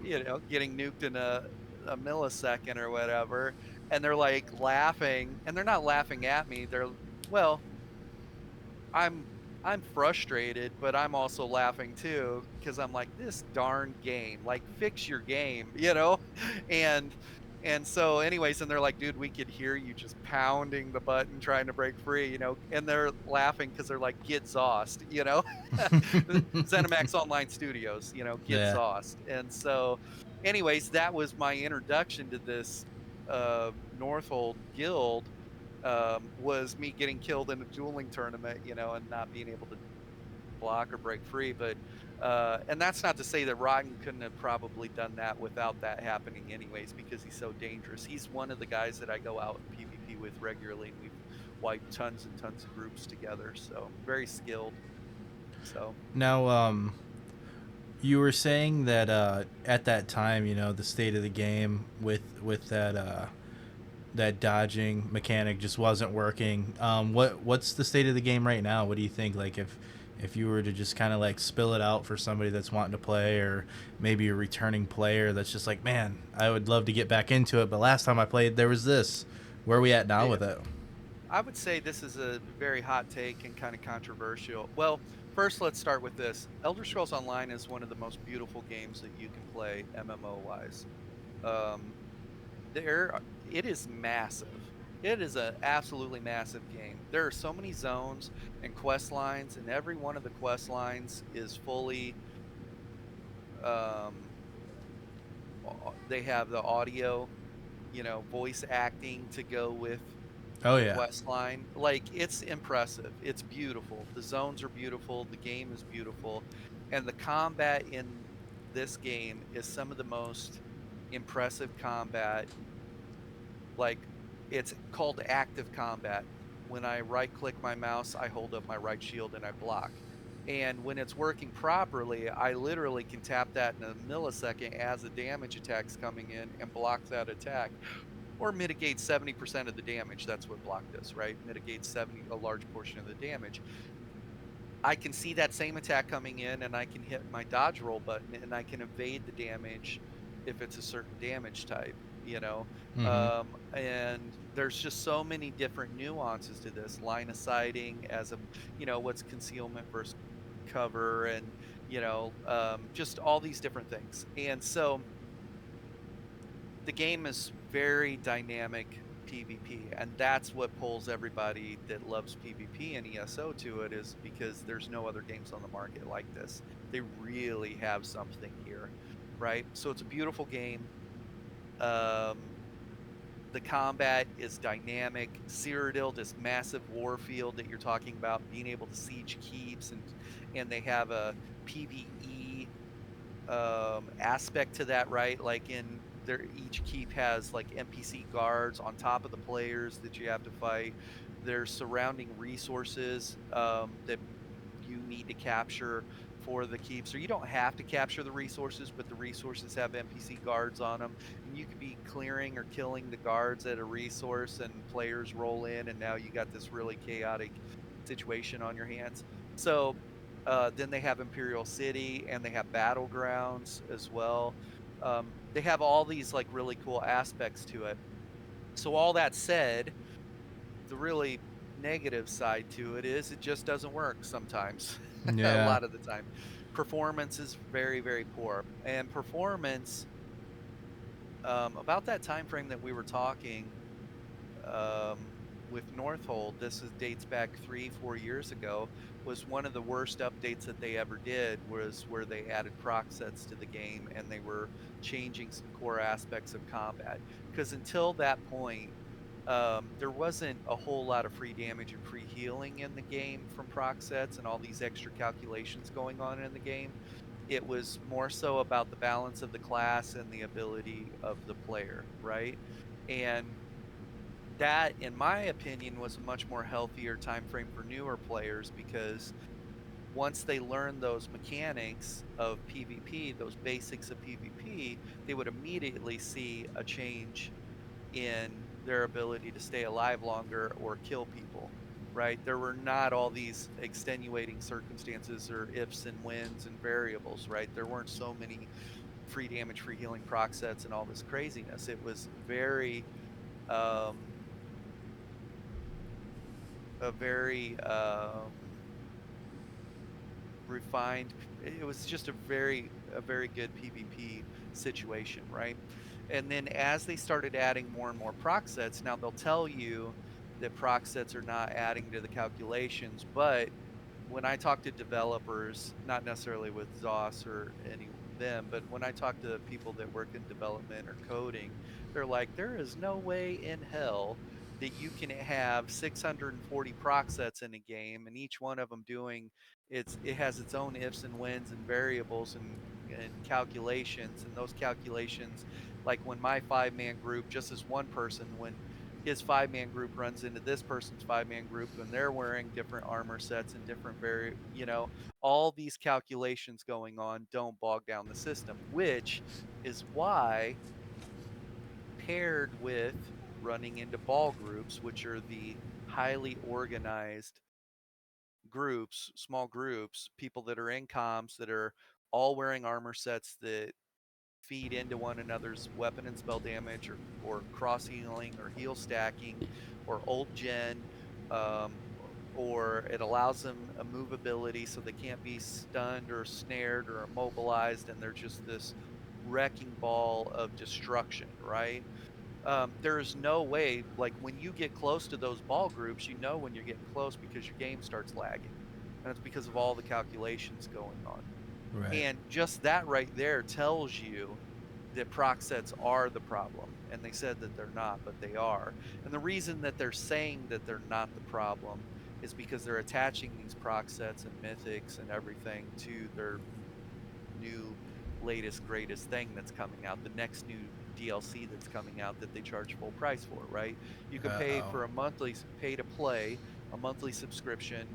B: getting nuked in a millisecond or whatever. And they're like laughing, and they're not laughing at me. Well, I'm I'm frustrated, but I'm also laughing too because I'm like, this darn game, like fix your game, and so anyways, and they're like, dude, we could hear you just pounding the button trying to break free, and they're laughing because they're like, get Zost, ZeniMax Online Studios, get
A: Yeah.
B: Zost. And so anyways, that was my introduction to this Northold guild, was me getting killed in a dueling tournament, and not being able to block or break free. But and that's not to say that Rotten couldn't have probably done that without that happening anyways, because he's so dangerous. He's one of the guys that I go out and PvP with regularly, and we've wiped tons and tons of groups together. So very skilled. So
A: Now, you were saying that at that time, the state of the game with that that dodging mechanic just wasn't working. What's the state of the game right now? What do you think? Like if you were to just kind of like spill it out for somebody that's wanting to play, or maybe a returning player that's just like, man, I would love to get back into it, but last time I played there was this. Where are we at now
B: yeah,
A: with it?
B: I would say this is a very hot take and kind of controversial. Well, first let's start with this. Elder Scrolls Online is one of the most beautiful games that you can play MMO wise. Um, there it is massive. It is an absolutely massive game. There are so many zones and quest lines, and every one of the quest lines is fully um, they have the audio, voice acting to go with
A: Oh
B: the
A: yeah.
B: quest line. Like, it's impressive. It's beautiful. The zones are beautiful. The game is beautiful. And the combat in this game is some of the most impressive combat. Like, it's called active combat. When I right click my mouse, I hold up my right shield and I block. And when it's working properly, I literally can tap that in a millisecond as a damage attack's coming in and block that attack, or mitigate 70% of the damage. That's what block does, right? Mitigates a large portion of the damage. I can see that same attack coming in, and I can hit my dodge roll button, and I can evade the damage if it's a certain damage type,
A: Mm-hmm.
B: and there's just so many different nuances to this. Line of sighting as what's concealment versus cover, and just all these different things. And so the game is very dynamic PvP, and that's what pulls everybody that loves PvP and ESO to it, is because there's no other games on the market like this. They really have something here, right? So it's a beautiful game. Um, the combat is dynamic. Cyrodiil, this massive war field that you're talking about, being able to siege keeps, and they have a PvE aspect to that, right? Like, each keep has like NPC guards on top of the players that you have to fight. There's surrounding resources that you need to capture for the keeps, or you don't have to capture the resources, but the resources have NPC guards on them, and you could be clearing or killing the guards at a resource, and players roll in, and now you got this really chaotic situation on your hands. So then they have Imperial City, and they have Battlegrounds as well. They have all these like really cool aspects to it. So all that said, the really negative side to it is it just doesn't work sometimes. A
A: Yeah.
B: lot of the time, performance is very, very poor. And performance, about that time frame that we were talking, um, with Northold, dates back 3-4 years ago, was one of the worst updates that they ever did, was where they added proc sets to the game, and they were changing some core aspects of combat. Because until that point, there wasn't a whole lot of free damage and free healing in the game from proc sets and all these extra calculations going on in the game. It was more so about the balance of the class and the ability of the player, right? And that, in my opinion, was a much more healthier time frame for newer players, because once they learn those mechanics of PvP, those basics of PvP, they would immediately see a change in their ability to stay alive longer or kill people, right? There were not all these extenuating circumstances or ifs and whens and variables, right? There weren't so many free damage, free healing proc sets and all this craziness. It was very, um, a very refined. It was just a very good PvP situation, right? And then as they started adding more and more proc sets, now they'll tell you that proc sets are not adding to the calculations, but when I talk to developers, not necessarily with ZOS or any of them, but when I talk to people that work in development or coding, they're like, there is no way in hell that you can have 640 proc sets in a game and each one of them doing it has its own ifs and whens and variables and calculations, and those calculations, like when my 5-man group, just as one person, when his 5-man group runs into this person's 5-man group and they're wearing different armor sets and different all these calculations going on don't bog down the system, which is why, paired with running into ball groups, which are the highly organized groups, small groups, people that are in comms that are all wearing armor sets that feed into one another's weapon and spell damage, or cross healing or heal stacking or ult gen, um, or it allows them a movability so they can't be stunned or snared or immobilized, and they're just this wrecking ball of destruction, right? There is no way, like when you get close to those ball groups, you know when you're getting close because your game starts lagging, and it's because of all the calculations going on.
A: Right.
B: And just that right there tells you that proc sets are the problem. And they said that they're not, but they are. And the reason that they're saying that they're not the problem is because they're attaching these proc sets and mythics and everything to their new latest greatest thing that's coming out, the next new DLC that's coming out that they charge full price for, right? You can pay
A: Uh-oh.
B: for a monthly pay to play, a monthly subscription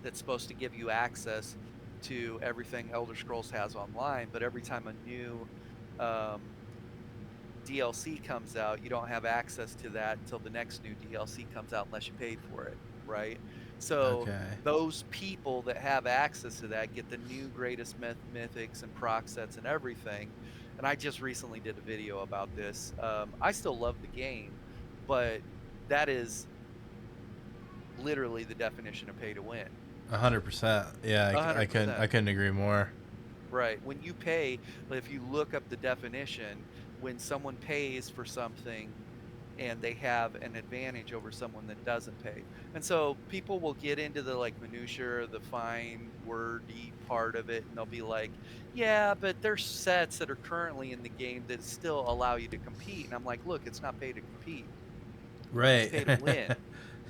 B: that's supposed to give you access to everything Elder Scrolls has online, but every time a new um, DLC comes out, you don't have access to that until the next new DLC comes out unless you paid for it, right? So
A: Okay.
B: those people that have access to that get the new greatest mythics and proc sets and everything. And I just recently did a video about this. I still love the game, but that is literally the definition of pay to win.
A: 100%. Yeah, I couldn't
B: 100%.
A: I couldn't agree more.
B: Right. When you pay, if you look up the definition, when someone pays for something and they have an advantage over someone that doesn't pay. And so people will get into the like minutia, the fine wordy part of it, and they'll be like, yeah, but there's sets that are currently in the game that still allow you to compete. And I'm like, look, it's not pay to compete. It's
A: Right.
B: pay to win.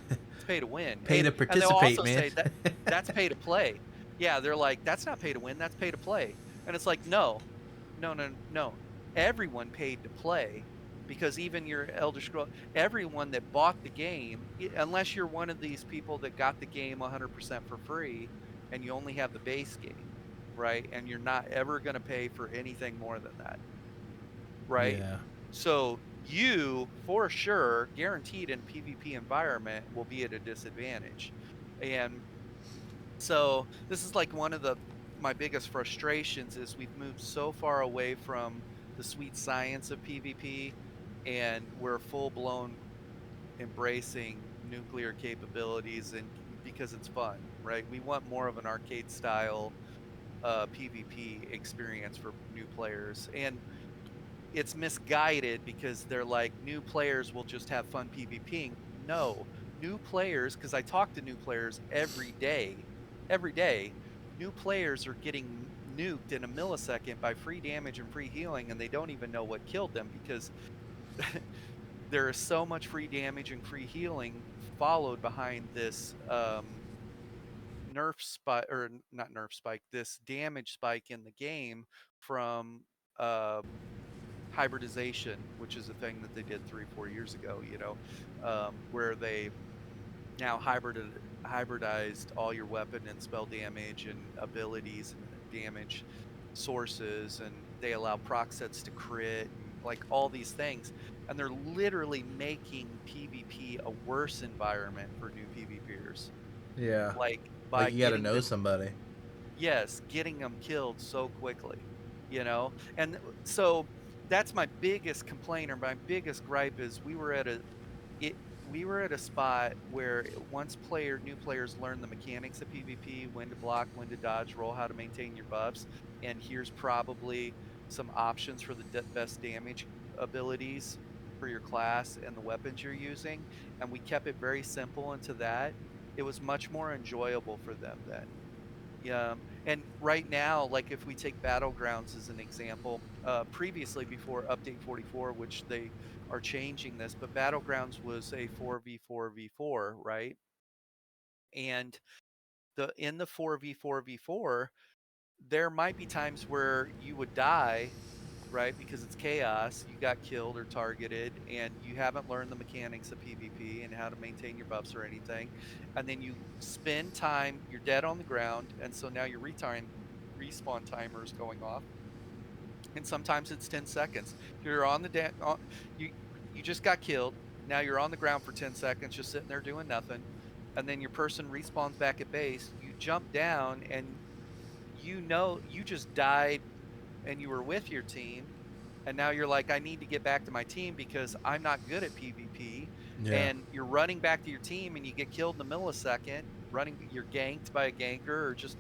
B: It's pay to win.
A: Pay to
B: And they'll
A: participate,
B: also
A: man.
B: say that that's pay to play. Yeah, they're like, that's not pay to win, that's pay to play. And it's like, no. No, no, no. Everyone paid to play, because even your Elder Scroll, everyone that bought the game, unless you're one of these people that got the game 100% for free and you only have the base game, right? And you're not ever going to pay for anything more than that, right?
A: Yeah.
B: So you, for sure, guaranteed in PvP environment, will be at a disadvantage. And so this is like one of my biggest frustrations is we've moved so far away from the sweet science of PvP, and we're full blown embracing nuclear capabilities, and because it's fun, right? We want more of an arcade style PvP experience for new players. And it's misguided because they're like, new players will just have fun PvPing. No, new players, because I talk to new players every day, new players are getting nuked in a millisecond by free damage and free healing, and they don't even know what killed them, because there is so much free damage and free healing followed behind this nerf spike, or not nerf spike, this damage spike in the game from uh, hybridization, which is a thing that they did 3-4 years ago, where they now hybridized all your weapon and spell damage and abilities and damage sources, and they allow proc sets to crit and like all these things, and they're literally making PvP a worse environment for new PvPers,
A: Yeah.
B: like by
A: Like you got to
B: getting
A: know
B: them,
A: somebody.
B: yes, getting them killed so quickly, and so that's my biggest complaint, or my biggest gripe is it, we were at a spot where once new players learn the mechanics of PvP, when to block, when to dodge, roll, how to maintain your buffs, and here's probably some options for the best damage abilities for your class and the weapons you're using, and we kept it very simple into that. It was much more enjoyable for them then. Yeah, and right now, like if we take Battlegrounds as an example, previously before update 44, which they are changing this, but Battlegrounds was a 4v4v4, right? And in the 4v4v4, there might be times where you would die, right? Because it's chaos, you got killed or targeted, and you haven't learned the mechanics of PvP and how to maintain your buffs or anything. And then you spend time, you're dead on the ground, and so now your respawn timer is going off. And sometimes it's 10 seconds. You're on the you just got killed. Now you're on the ground for 10 seconds, just sitting there doing nothing. And then your person respawns back at base. You jump down, and you just died, and you were with your team, and now you're like, I need to get back to my team because I'm not good at PvP.
A: Yeah.
B: And you're running back to your team, and you get killed in a millisecond. You're ganked by a ganker, or just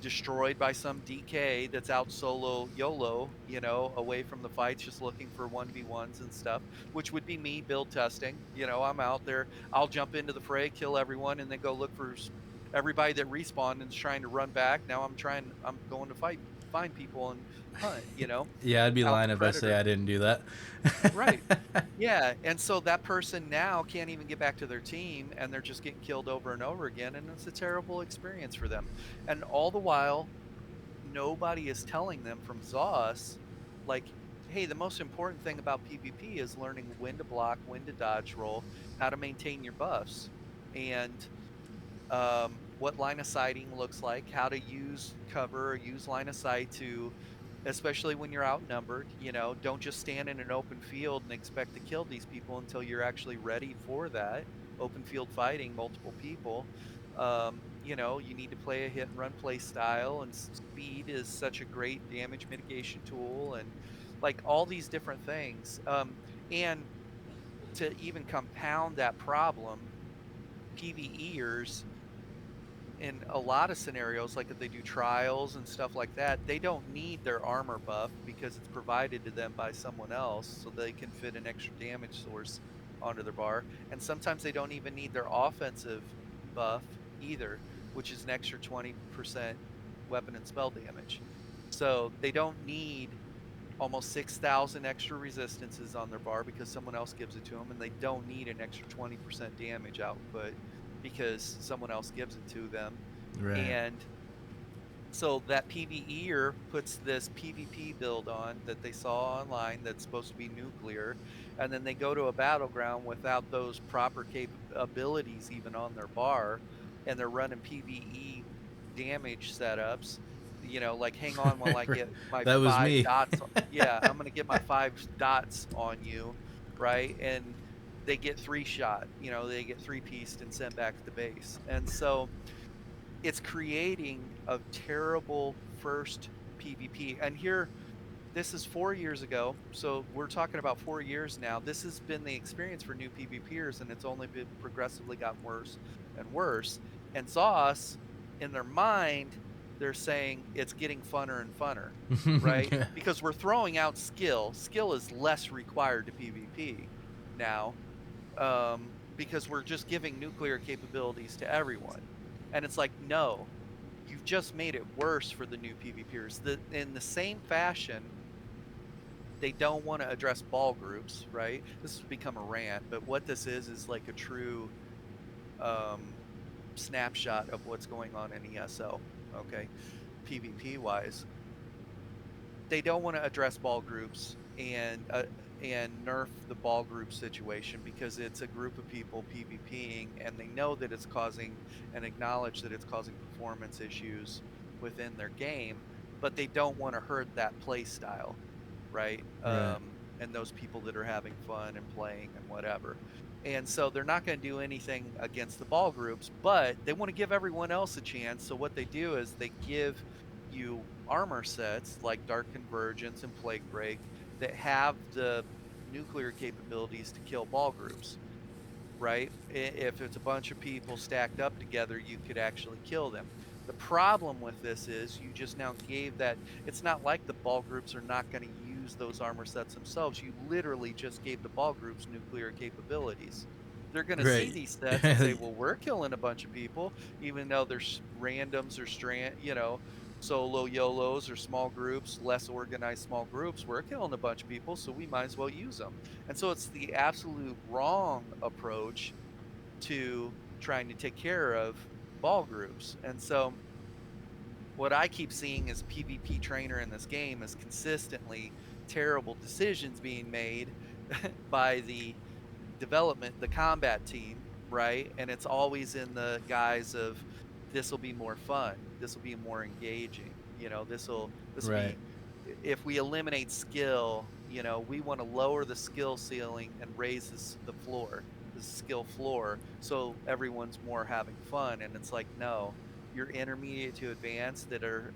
B: destroyed by some DK that's out solo YOLO, away from the fights, just looking for 1v1s and stuff, which would be me build testing. I'm out there, I'll jump into the fray, kill everyone, and then go look for everybody that respawned and is trying to run back. Now I'm going to find people and hunt,
A: Yeah, I'd be
B: out the
A: lying if I say
B: predator.
A: I didn't do that.
B: Right. Yeah, and so that person now can't even get back to their team, and they're just getting killed over and over again, and it's a terrible experience for them. And all the while, nobody is telling them from ZOS, like, hey, the most important thing about PvP is learning when to block, when to dodge roll, how to maintain your buffs, and what line of sighting looks like, how to use cover or use line of sight to, especially when you're outnumbered, don't just stand in an open field and expect to kill these people until you're actually ready for that open field fighting multiple people. You need to play a hit and run play style, and speed is such a great damage mitigation tool, and like all these different things. And to even compound that problem, PvEers in a lot of scenarios, like if they do trials and stuff like that, they don't need their armor buff because it's provided to them by someone else, so they can fit an extra damage source onto their bar. And sometimes they don't even need their offensive buff either, which is an extra 20% weapon and spell damage. So they don't need almost 6,000 extra resistances on their bar because someone else gives it to them, and they don't need an extra 20% damage output because someone else gives it to them.
A: Right.
B: And so that PvEer puts this PvP build on that they saw online that's supposed to be nuclear, and then they go to a battleground without those proper capabilities even on their bar, and they're running PvE damage setups, like, hang on while I get my
A: That was
B: 5
A: me.
B: dots. Yeah, I'm going to get my 5 dots on you, right? And they get 3-shot, they get 3-pieced and sent back to base. And so it's creating a terrible first PvP. And here, this is 4 years ago, so we're talking about 4 years now. This has been the experience for new PvPers, and it's only been progressively gotten worse and worse. And ZOS, in their mind, they're saying it's getting funner and funner, right? Because we're throwing out skill. Skill is less required to PvP now, because we're just giving nuclear capabilities to everyone. And it's like, no, you've just made it worse for the new PvPers. In the same fashion, they don't want to address ball groups, right? This has become a rant, but what this is like a true snapshot of what's going on in ESO, okay? PvP wise, they don't want to address ball groups and uh, and nerf the ball group situation, because it's a group of people PvPing and they know that it's causing and acknowledge that it's causing performance issues within their game, but they don't want to hurt that play style, right?
A: Right.
B: And those people that are having fun and playing and whatever. And so they're not going to do anything against the ball groups, but they want to give everyone else a chance. So what they do is they give you armor sets like Dark Convergence and Plague Break that have the nuclear capabilities to kill ball groups, right? If it's a bunch of people stacked up together, you could actually kill them. The problem with this is you just now gave that. It's not like the ball groups are not going to use those armor sets themselves. You literally just gave the ball groups nuclear capabilities. They're going to see
A: Right.
B: these sets and say, well, we're killing a bunch of people, even though there's randoms or solo YOLOs or small groups, less organized small groups. We're killing a bunch of people, so we might as well use them. And so it's the absolute wrong approach to trying to take care of ball groups. And so what I keep seeing as PvP trainer in this game is consistently terrible decisions being made by the combat team, right? And it's always in the guise of, this will be more fun, this will be more engaging, this will
A: Right.
B: be, if we eliminate skill, we want to lower the skill ceiling and raise the skill floor, so everyone's more having fun. And it's like, no, your intermediate to advanced that are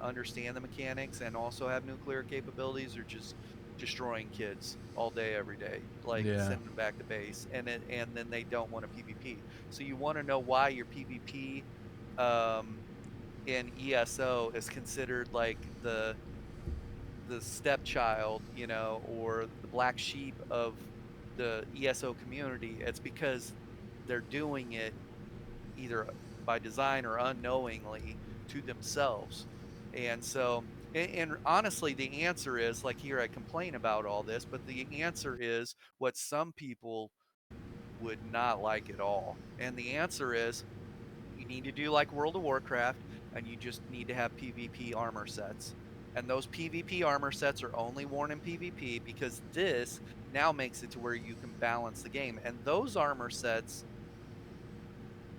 B: understand the mechanics and also have nuclear capabilities are just destroying kids all day every day, like
A: Yeah.
B: sending them back to base, and then they don't want to PvP. So you want to know why your PvP um, in ESO is considered like the stepchild, or the black sheep of the ESO community. It's because they're doing it either by design or unknowingly to themselves. And so, and honestly, the answer is, like, here I complain about all this, but the answer is what some people would not like at all. And the answer is, you need to do like World of Warcraft, and you just need to have PvP armor sets. And those PvP armor sets are only worn in PvP, because this now makes it to where you can balance the game. And those armor sets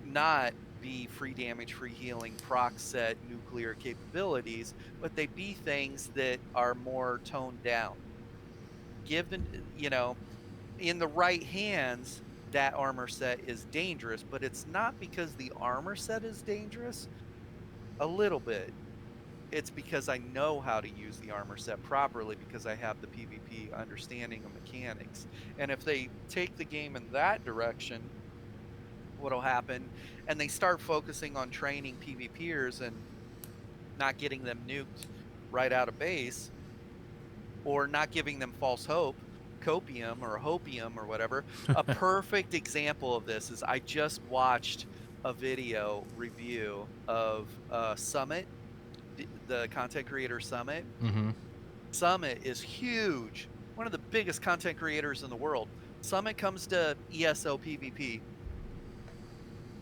B: not be free damage, free healing, proc set, nuclear capabilities, but they be things that are more toned down. Given, in the right hands, that armor set is dangerous, but it's not because the armor set is dangerous. A little bit. It's because I know how to use the armor set properly, because I have the PvP understanding of mechanics. And if they take the game in that direction, what'll happen, and they start focusing on training PvPers and not getting them nuked right out of base, or not giving them false hope, copium or hopium or whatever. A perfect example of this is, I just watched a video review of Summit, the content creator Summit.
A: Mm-hmm.
B: Summit is huge, one of the biggest content creators in the world. Summit comes to ESO PvP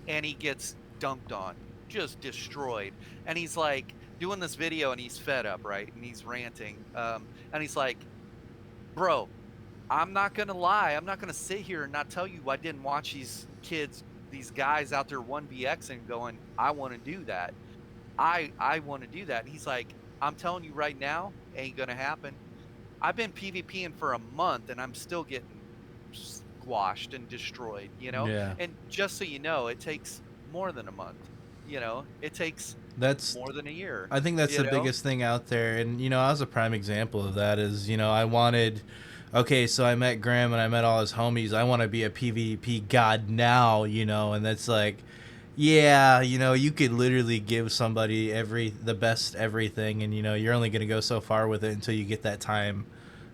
B: and he gets dunked on, just destroyed. And he's like doing this video and he's fed up, right? And he's ranting. And he's like, bro, I'm not going to lie. I'm not going to sit here and not tell you I didn't watch these kids, these guys out there 1vx and going, I want to do that. I want to do that. And he's like, I'm telling you right now, ain't going to happen. I've been PvPing for a month and I'm still getting squashed and destroyed,
A: Yeah.
B: And just so you know, it takes more than a month. It takes
A: That's
B: more than a year,
A: I think that's
B: you
A: the
B: know?
A: biggest thing out there. And, I was a prime example of that is, I wanted, okay, so I met Graham and I met all his homies. I want to be a PvP god now, and that's like, yeah, you could literally give somebody the best everything. And, you're only going to go so far with it until you get that time.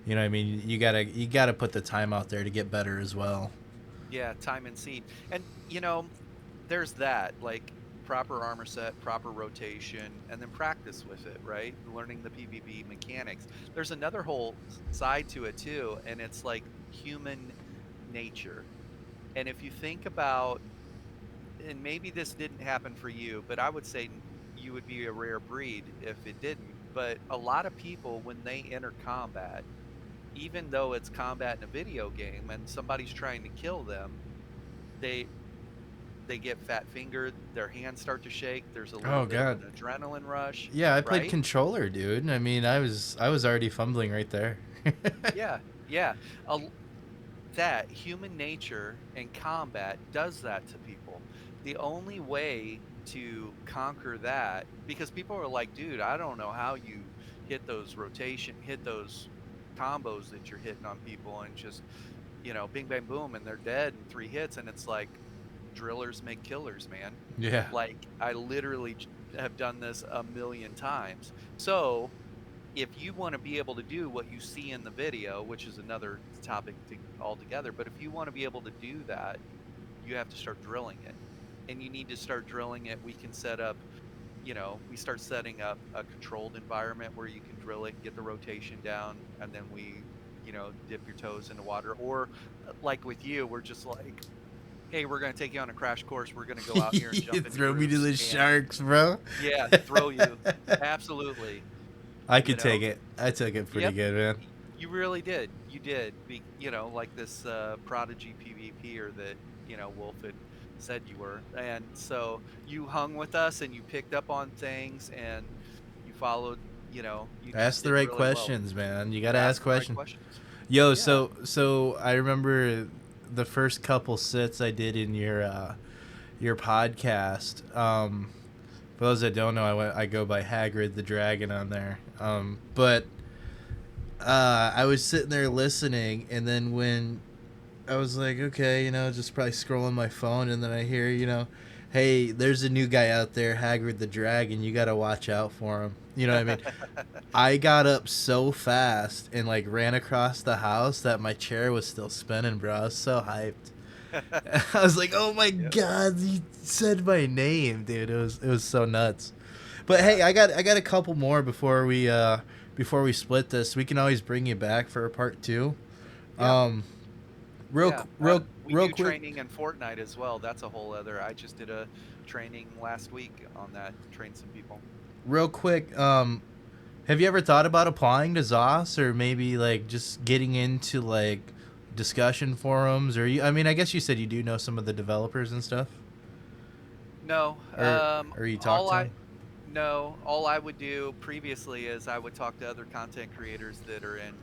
A: You know what I mean? You gotta put the time out there to get better as well.
B: Yeah, time and seed. And, there's that, like, proper armor set, proper rotation, and then practice with it, right? Learning the PvP mechanics. There's another whole side to it too, and it's like human nature. And if you think about, and maybe this didn't happen for you, but I would say you would be a rare breed if it didn't. but a lot of people, when they enter combat, even though it's combat in a video game and somebody's trying to kill them, they get fat fingered, their hands start to shake, there's a little
A: Oh
B: bit of
A: god.
B: an adrenaline rush,
A: Yeah, I played
B: right?
A: controller, dude. I mean, I was already fumbling right there.
B: Yeah, yeah. A, that human nature and combat does that to people. The only way to conquer that, because people are like, dude, I don't know how you hit those combos that you're hitting on people and just, bing, bang, boom, and they're dead in 3 hits. And it's like, drillers make killers, man.
A: Yeah.
B: Like, I literally have done this a million times. So if you want to be able to do what you see in the video, which is another topic altogether, but if you want to be able to do that, you have to start drilling it. And you need to start drilling it. We can set up, we start setting up a controlled environment where you can drill it, get the rotation down, and then we, dip your toes into water. Or like with you, we're just like, hey, we're going to take you on a crash course. We're going to go out here and jump into
A: Throw me to
B: groups.
A: the
B: And
A: sharks, bro.
B: yeah, throw you. Absolutely.
A: I could take it. I took it pretty
B: Yep.
A: good, man.
B: You really did. You did. Like this prodigy PvPer that, Wolf had said you were. And so you hung with us and you picked up on things and you followed, you just
A: Ask the
B: did
A: right
B: really
A: questions,
B: well.
A: man. You
B: You
A: gotta ask
B: asked the right
A: questions.
B: questions.
A: Yo,
B: Yeah.
A: so I remember the first couple sits I did in your podcast. For those that don't know, I go by Hagrid the Dragon on there. But I was sitting there listening, and then when I was like, okay, just probably scrolling my phone, and then I hear, hey, there's a new guy out there, Hagrid the Dragon. You gotta watch out for him. You know what I mean? I got up so fast and like ran across the house that my chair was still spinning, bro. I was so hyped. I was like, "Oh my
B: Yep.
A: god, he said my name, dude!" It was so nuts. But
B: Yeah.
A: hey, I got a couple more before we split this. We can always bring you back for a part two.
B: Yeah.
A: Real
B: Yeah. We
A: real
B: do
A: quick.
B: training in Fortnite as well. That's a whole other. I just did a training last week on that. Trained some people.
A: Real quick. Have you ever thought about applying to ZOS, or maybe like just getting into like discussion forums, or I mean, I guess you said you do know some of the developers and stuff,
B: No.
A: or you talk
B: All
A: to
B: I
A: them.
B: No, all I would do previously is I would talk to other content creators that are in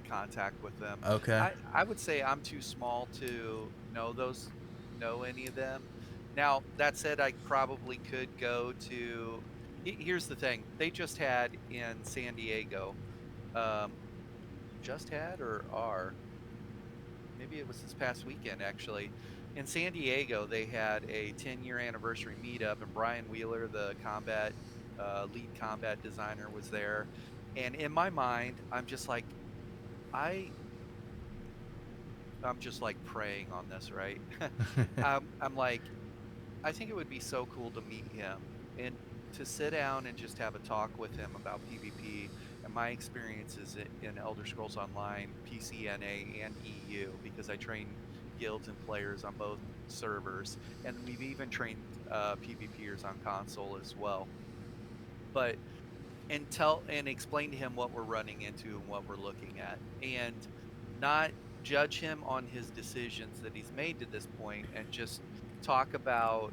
B: contact with them.
A: Okay.
B: I would say I'm too small to know any of them. Now, that said, I probably could go to here's the thing. They just had in San Diego, um, just had or are, maybe it was this past weekend actually. In San Diego, they had a 10-year anniversary meetup, and Brian Wheeler, the lead combat designer, was there. And in my mind, I'm just like, I I'm just like praying on this, right? I'm like, I think it would be so cool to meet him and to sit down and just have a talk with him about PvP and my experiences in Elder Scrolls Online, PCNA, and EU, because I train guilds and players on both servers, and we've even trained PvPers on console as well. But and explain to him what we're running into and what we're looking at, and not judge him on his decisions that he's made to this point, and just talk about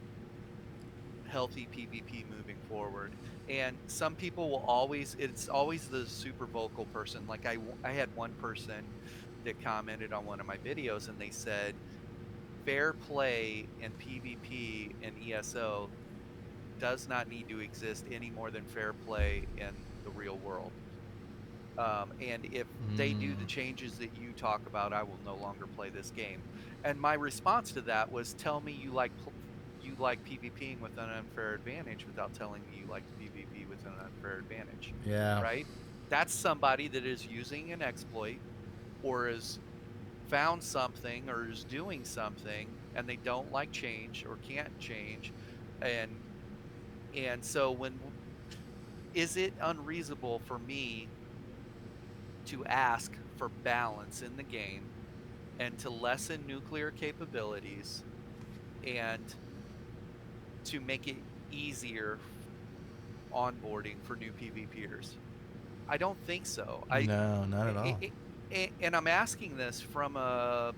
B: healthy PvP moving forward. And some people will it's always the super vocal person. Like I had one person that commented on one of my videos and they said, fair play in PvP and ESO does not need to exist any more than fair play in the real world. And if they do the changes that you talk about, I will no longer play this game. And my response to that was, tell me you like PvPing with an unfair advantage without telling me you like PvP with an unfair advantage.
A: Yeah.
B: Right? That's somebody that is using an exploit or has found something or is doing something and they don't like change or can't change. And so is it unreasonable for me to ask for balance in the game and to lessen nuclear capabilities and to make it easier onboarding for new PvPers? I don't think so.
A: No, not at all.
B: And I'm asking this from a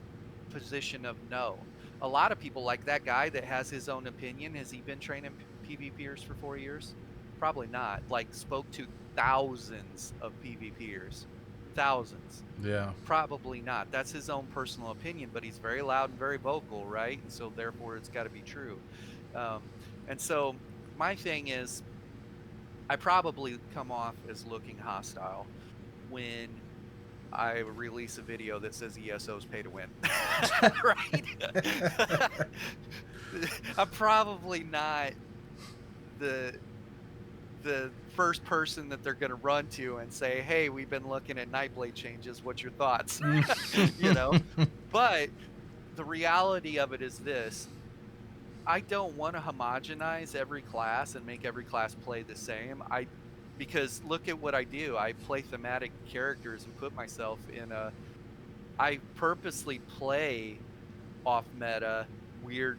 B: position of no. A lot of people, like that guy that has his own opinion, has he been training PvPers for 4 years? Probably not. Like, spoke to thousands of PvPers, thousands.
A: Yeah.
B: Probably not. That's his own personal opinion, but he's very loud and very vocal, right? And so therefore it's got to be true. And so my thing is, I probably come off as looking hostile when I release a video that says ESOs pay to win. Right? I'm probably not the first person that they're going to run to and say, "Hey, we've been looking at Nightblade changes. What's your thoughts?" You know? But the reality of it is this: I don't want to homogenize every class and make every class play the same. Because look at what I do. I play thematic characters and put myself in I purposely play off meta, weird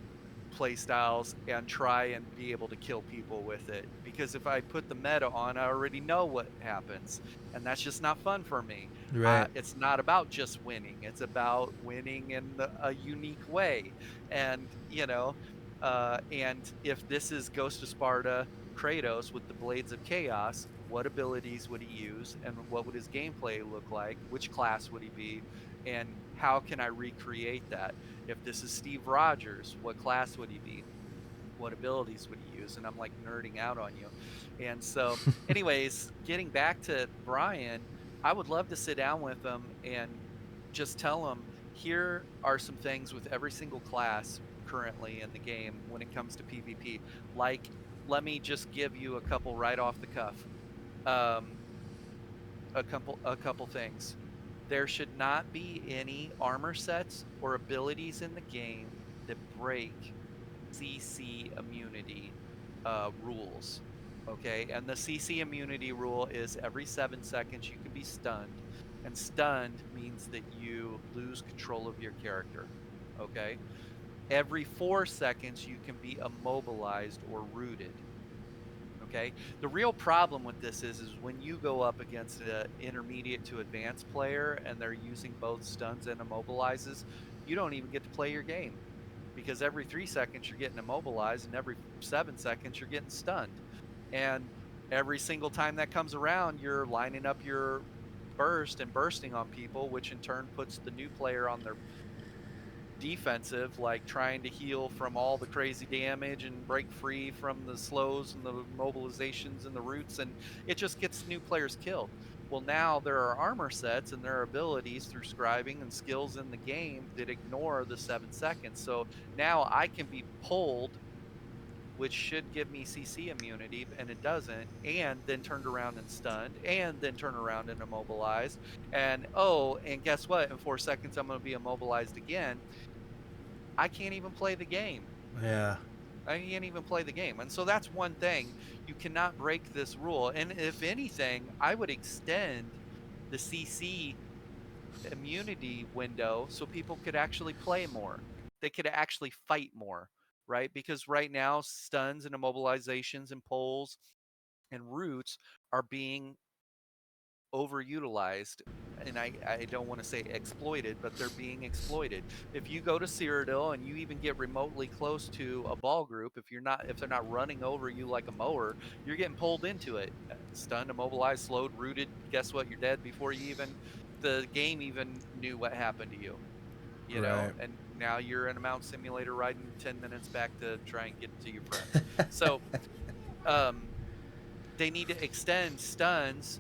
B: play styles and try and be able to kill people with it. Because if I put the meta on, I already know what happens. And that's just not fun for me.
A: Right.
B: It's not about just winning. It's about winning in a unique way. And, and if this is Ghost of Sparta Kratos with the Blades of Chaos, what abilities would he use? And what would his gameplay look like? Which class would he be? And how can I recreate that? If this is Steve Rogers, what class would he be? What abilities would he use? And I'm like nerding out on you. And so, anyways, getting back to Brian, I would love to sit down with him and just tell him, here are some things with every single class currently in the game when it comes to PvP. Like, let me just give you a couple right off the cuff. A couple things. There should not be any armor sets or abilities in the game that break CC immunity rules. Okay, and the CC immunity rule is every 7 seconds you can be stunned, and stunned means that you lose control of your character. Okay, every 4 seconds you can be immobilized or rooted. Okay, the real problem with this is when you go up against an intermediate to advanced player and they're using both stuns and immobilizes, you don't even get to play your game, because every 3 seconds you're getting immobilized and every 7 seconds you're getting stunned, and every single time that comes around you're lining up your burst and bursting on people, which in turn puts the new player on their defensive, like trying to heal from all the crazy damage and break free from the slows and the mobilizations and the roots, and it just gets new players killed. Well, now there are armor sets and there are abilities through scribing and skills in the game that ignore the 7 seconds. So now I can be pulled, which should give me CC immunity, and it doesn't, and then turned around and stunned, and then turn around and immobilized. And and guess what? In 4 seconds, I'm going to be immobilized again. I can't even play the game.
A: Yeah.
B: I can't even play the game. And so that's one thing. You cannot break this rule. And if anything, I would extend the CC immunity window so people could actually play more. They could actually fight more, right? Because right now, stuns and immobilizations and pulls and roots are being overutilized, and I don't want to say exploited, but they're being exploited. If you go to Cyrodiil and you even get remotely close to a ball group, if they're not running over you like a mower, you're getting pulled into it. Stunned, immobilized, slowed, rooted. Guess what? You're dead before the game even knew what happened to you.
A: Right.
B: And now you're in a mount simulator riding 10 minutes back to try and get to your friends. So they need to extend stuns,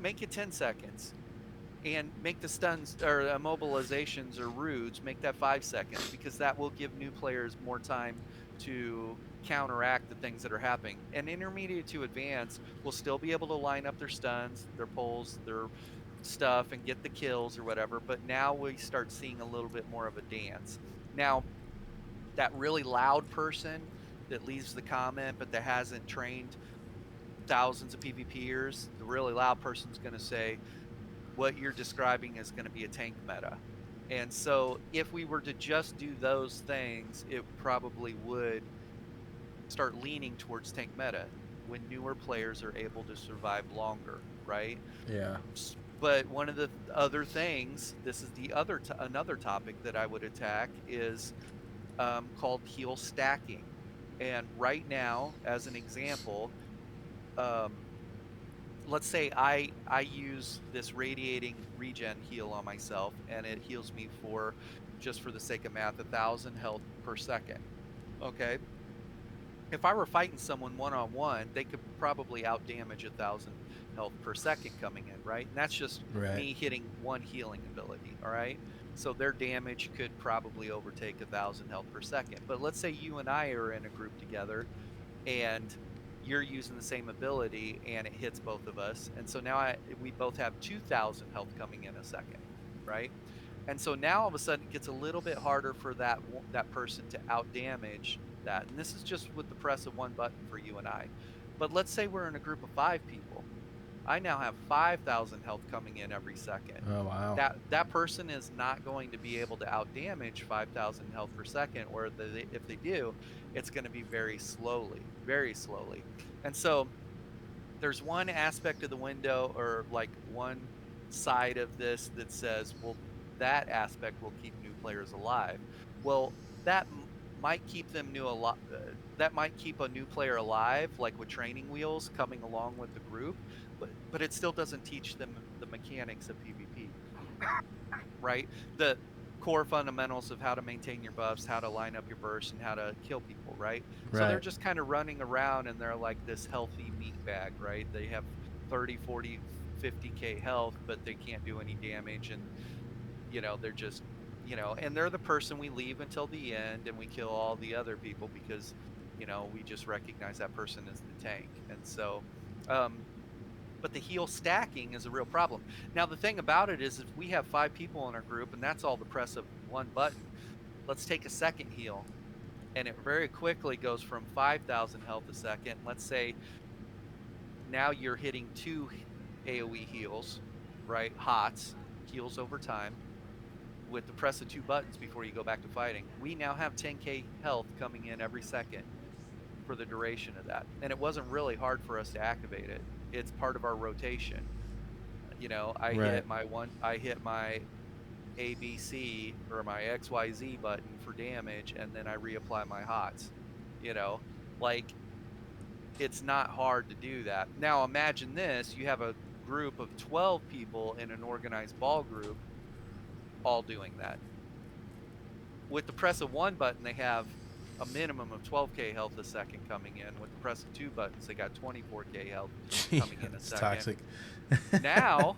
B: make it 10 seconds, and make the stuns or immobilizations or roots, make that 5 seconds, because that will give new players more time to counteract the things that are happening. And intermediate to advanced will still be able to line up their stuns, their pulls, their stuff, and get the kills or whatever. But now we start seeing a little bit more of a dance. Now, that really loud person that leaves the comment but that hasn't trained thousands of PvPers, the really loud person's going to say, what you're describing is going to be a tank meta. And so if we were to just do those things, it probably would start leaning towards tank meta when newer players are able to survive longer. right?
A: Yeah.
B: But one of the other things, this is the another topic that I would attack, is called heal stacking. And right now, as an example, um, let's say I use this radiating regen heal on myself, and it heals me for, just for the sake of math, 1,000 health per second. Okay. If I were fighting someone one-on-one, they could probably outdamage 1,000 health per second coming in, right? And that's just
A: Right.
B: me hitting one healing ability, all right? So their damage could probably overtake 1,000 health per second. But let's say you and I are in a group together, and you're using the same ability, and it hits both of us. And so now we both have 2,000 health coming in a second, right? And so now all of a sudden it gets a little bit harder for that person to outdamage that. And this is just with the press of one button for you and I. But let's say we're in a group of 5 people. I now have 5,000 health coming in every second.
A: Oh, wow.
B: That person is not going to be able to outdamage 5,000 health per second, or if they do, it's going to be very slowly, very slowly. And so there's one aspect of the window, or like one side of this, that says, well, that aspect will keep new players alive. Well, that might keep them that might keep a new player alive, like with training wheels coming along with the group, but it still doesn't teach them the mechanics of PvP, right? The core fundamentals of how to maintain your buffs, how to line up your bursts, and how to kill people, right? So they're
A: Right.
B: just kind of running around, and they're like this healthy meat bag, right? They have 30, 40, 50k health, but they can't do any damage, and they're just, and they're the person we leave until the end, and we kill all the other people because, we just recognize that person as the tank. And so, but the heal stacking is a real problem. Now, the thing about it is, if we have 5 people in our group, and that's all the press of one button, let's take a second heal, and it very quickly goes from 5,000 health a second. Let's say now you're hitting 2 AoE heals, right? Hots, heals over time, with the press of 2 buttons before you go back to fighting. We now have 10k health coming in every second for the duration of that. And it wasn't really hard for us to activate it. It's part of our rotation. I hit my ABC or my XYZ button for damage, and then I reapply my hots. Like, it's not hard to do that. Now imagine this, you have a group of 12 people in an organized ball group all doing that. With the press of one button, they have a minimum of 12k health a second coming in. With the press of 2 buttons, they got 24k health coming in a
A: It's
B: second.
A: toxic.
B: Now,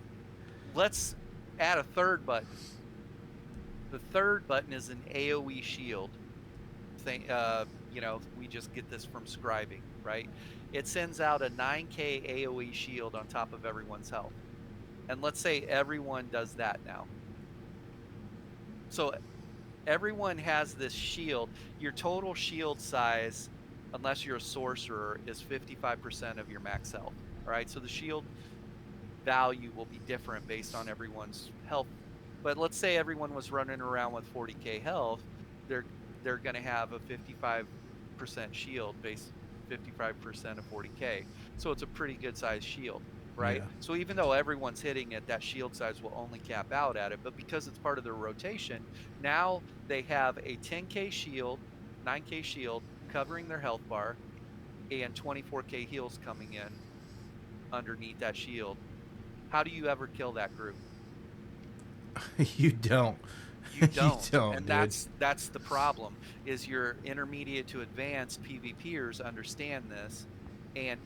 B: let's add a third button. The third button is an AoE shield thing. We just get this from scribing, right? It sends out a 9k AoE shield on top of everyone's health. And let's say everyone does that now. So everyone has this shield. Your total shield size, unless you're a sorcerer, is 55% of your max health. All right, so the shield value will be different based on everyone's health. But let's say everyone was running around with 40k health, they're going to have a 55% shield based 55% of 40k. So it's a pretty good size shield, right?
A: Yeah.
B: So even though everyone's hitting it, that shield size will only cap out at it. But because it's part of their rotation, now they have a 10k shield, 9k shield covering their health bar, and 24k heals coming in underneath that shield. How do you ever kill that group?
A: You don't.
B: You don't.
A: You don't,
B: And
A: dude.
B: that's the problem, is your intermediate to advanced PvPers understand this. And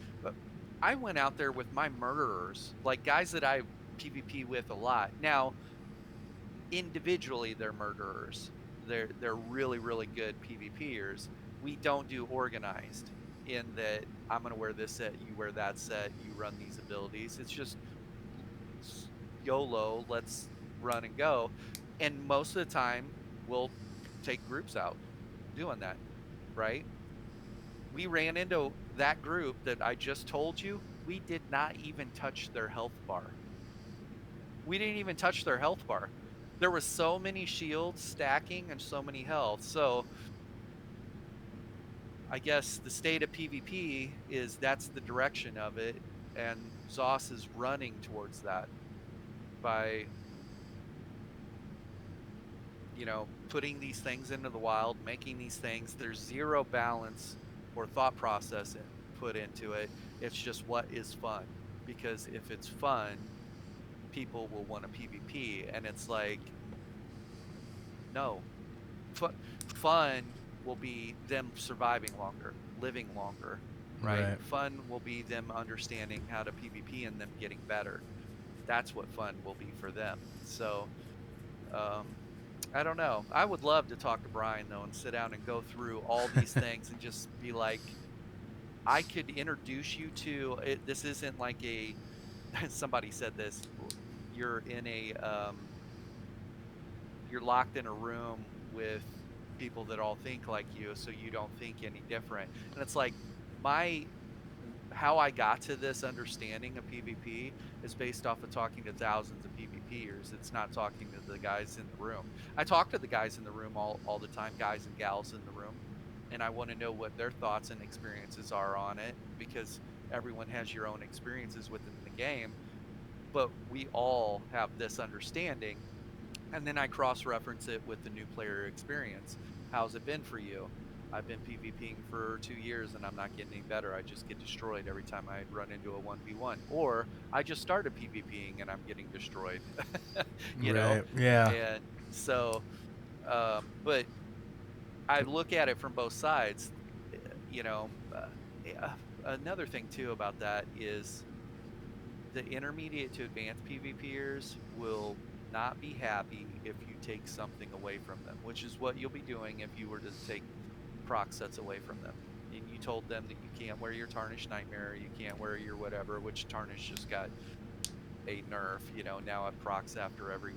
B: I went out there with my murderers, like guys that I PvP with a lot. Now, individually they're murderers. They're really, really good PvPers. We don't do organized in that I'm going to wear this set, you wear that set, you run these abilities. It's just YOLO, let's run and go. And most of the time we'll take groups out doing that, right? We ran into that group that I just told you. We did not even touch their health bar. We didn't even touch their health bar. There was so many shields stacking and so many health. So I guess the state of PvP is that's the direction of it. And Zoss is running towards that by, putting these things into the wild, making these things. There's zero balance or thought process put into it. It's just what is fun. Because if it's fun, people will want a PvP. And it's like, no. Fun will be them surviving longer, living longer, right? Fun will be them understanding how to PvP and them getting better. That's what fun will be for them. So, I don't know. I would love to talk to Brian though and sit down and go through all these things and just be like, I could introduce you to it. This isn't like somebody said this, you're locked in a room with people that all think like you, so you don't think any different. And it's like, how I got to this understanding of PvP is based off of talking to thousands of PvPers. It's not talking to the guys in the room. I talk to the guys in the room all the time, guys and gals in the room, and I want to know what their thoughts and experiences are on it, because everyone has your own experiences within the game, but we all have this understanding. And then I cross-reference it with the new player experience. How's it been for you? I've been PvPing for 2 years and I'm not getting any better. I just get destroyed every time I run into a 1v1. Or I just started PvPing and I'm getting destroyed.
A: Right. Yeah.
B: And so, but I look at it from both sides. Another thing too about that is the intermediate to advanced PvPers will not be happy if you take something away from them, which is what you'll be doing if you were to take proc sets away from them. And you told them that you can't wear your Tarnished Nightmare, you can't wear your whatever, which Tarnish just got a nerf. Now it procs after every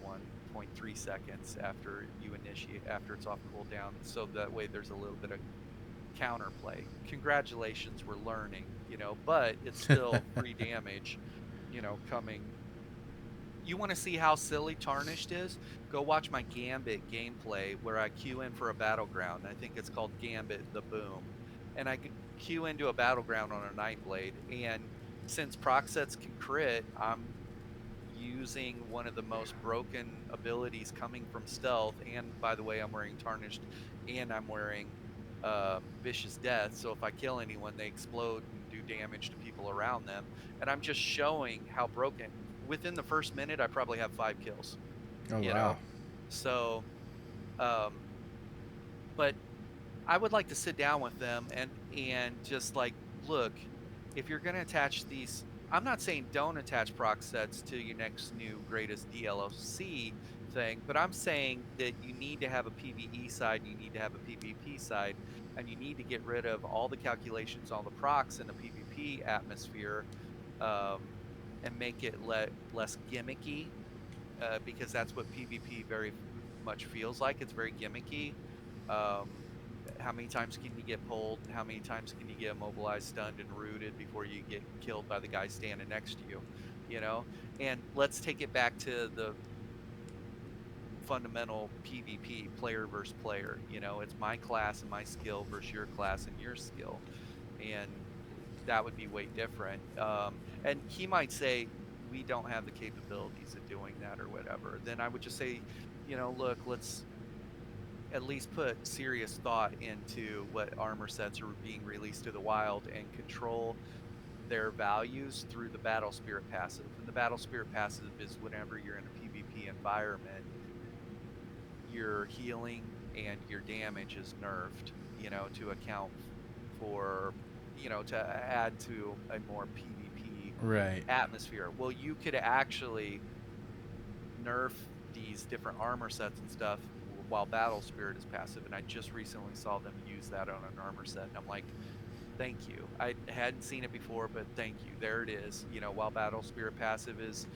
B: 1.3 seconds after you initiate, after it's off cooldown. So that way there's a little bit of counterplay. Congratulations, we're learning, but it's still free damage, coming. You want to see how silly Tarnished is? Go watch my Gambit gameplay where I queue in for a Battleground. I think it's called Gambit the Boom. And I queue into a Battleground on a Nightblade. And since proc sets can crit, I'm using one of the most broken abilities coming from stealth. And by the way, I'm wearing Tarnished and I'm wearing Vicious Death. So if I kill anyone, they explode and do damage to people around them. And I'm just showing how broken. Within the first minute, I probably have 5 kills.
A: Oh, wow.
B: So, but I would like to sit down with them and just like, look, if you're going to attach these, I'm not saying don't attach proc sets to your next new greatest DLC thing, but I'm saying that you need to have a PvE side, you need to have a PvP side, and you need to get rid of all the calculations, all the procs in the PvP atmosphere, and make it less gimmicky, because that's what PvP very much feels like. It's very gimmicky. How many times can you get pulled? How many times can you get immobilized, stunned, and rooted before you get killed by the guy standing next to you? And let's take it back to the fundamental PvP, player versus player. It's my class and my skill versus your class and your skill, and that would be way different. And he might say, we don't have the capabilities of doing that or whatever. Then I would just say, look, let's at least put serious thought into what armor sets are being released to the wild and control their values through the Battle Spirit passive. And the Battle Spirit passive is whenever you're in a PvP environment, your healing and your damage is nerfed, to account for, to add to a more PvP atmosphere. Well, you could actually nerf these different armor sets and stuff while Battle Spirit is passive, and I just recently saw them use that on an armor set, and I'm like, thank you. I hadn't seen it before, but thank you. There it is. While Battle Spirit passive is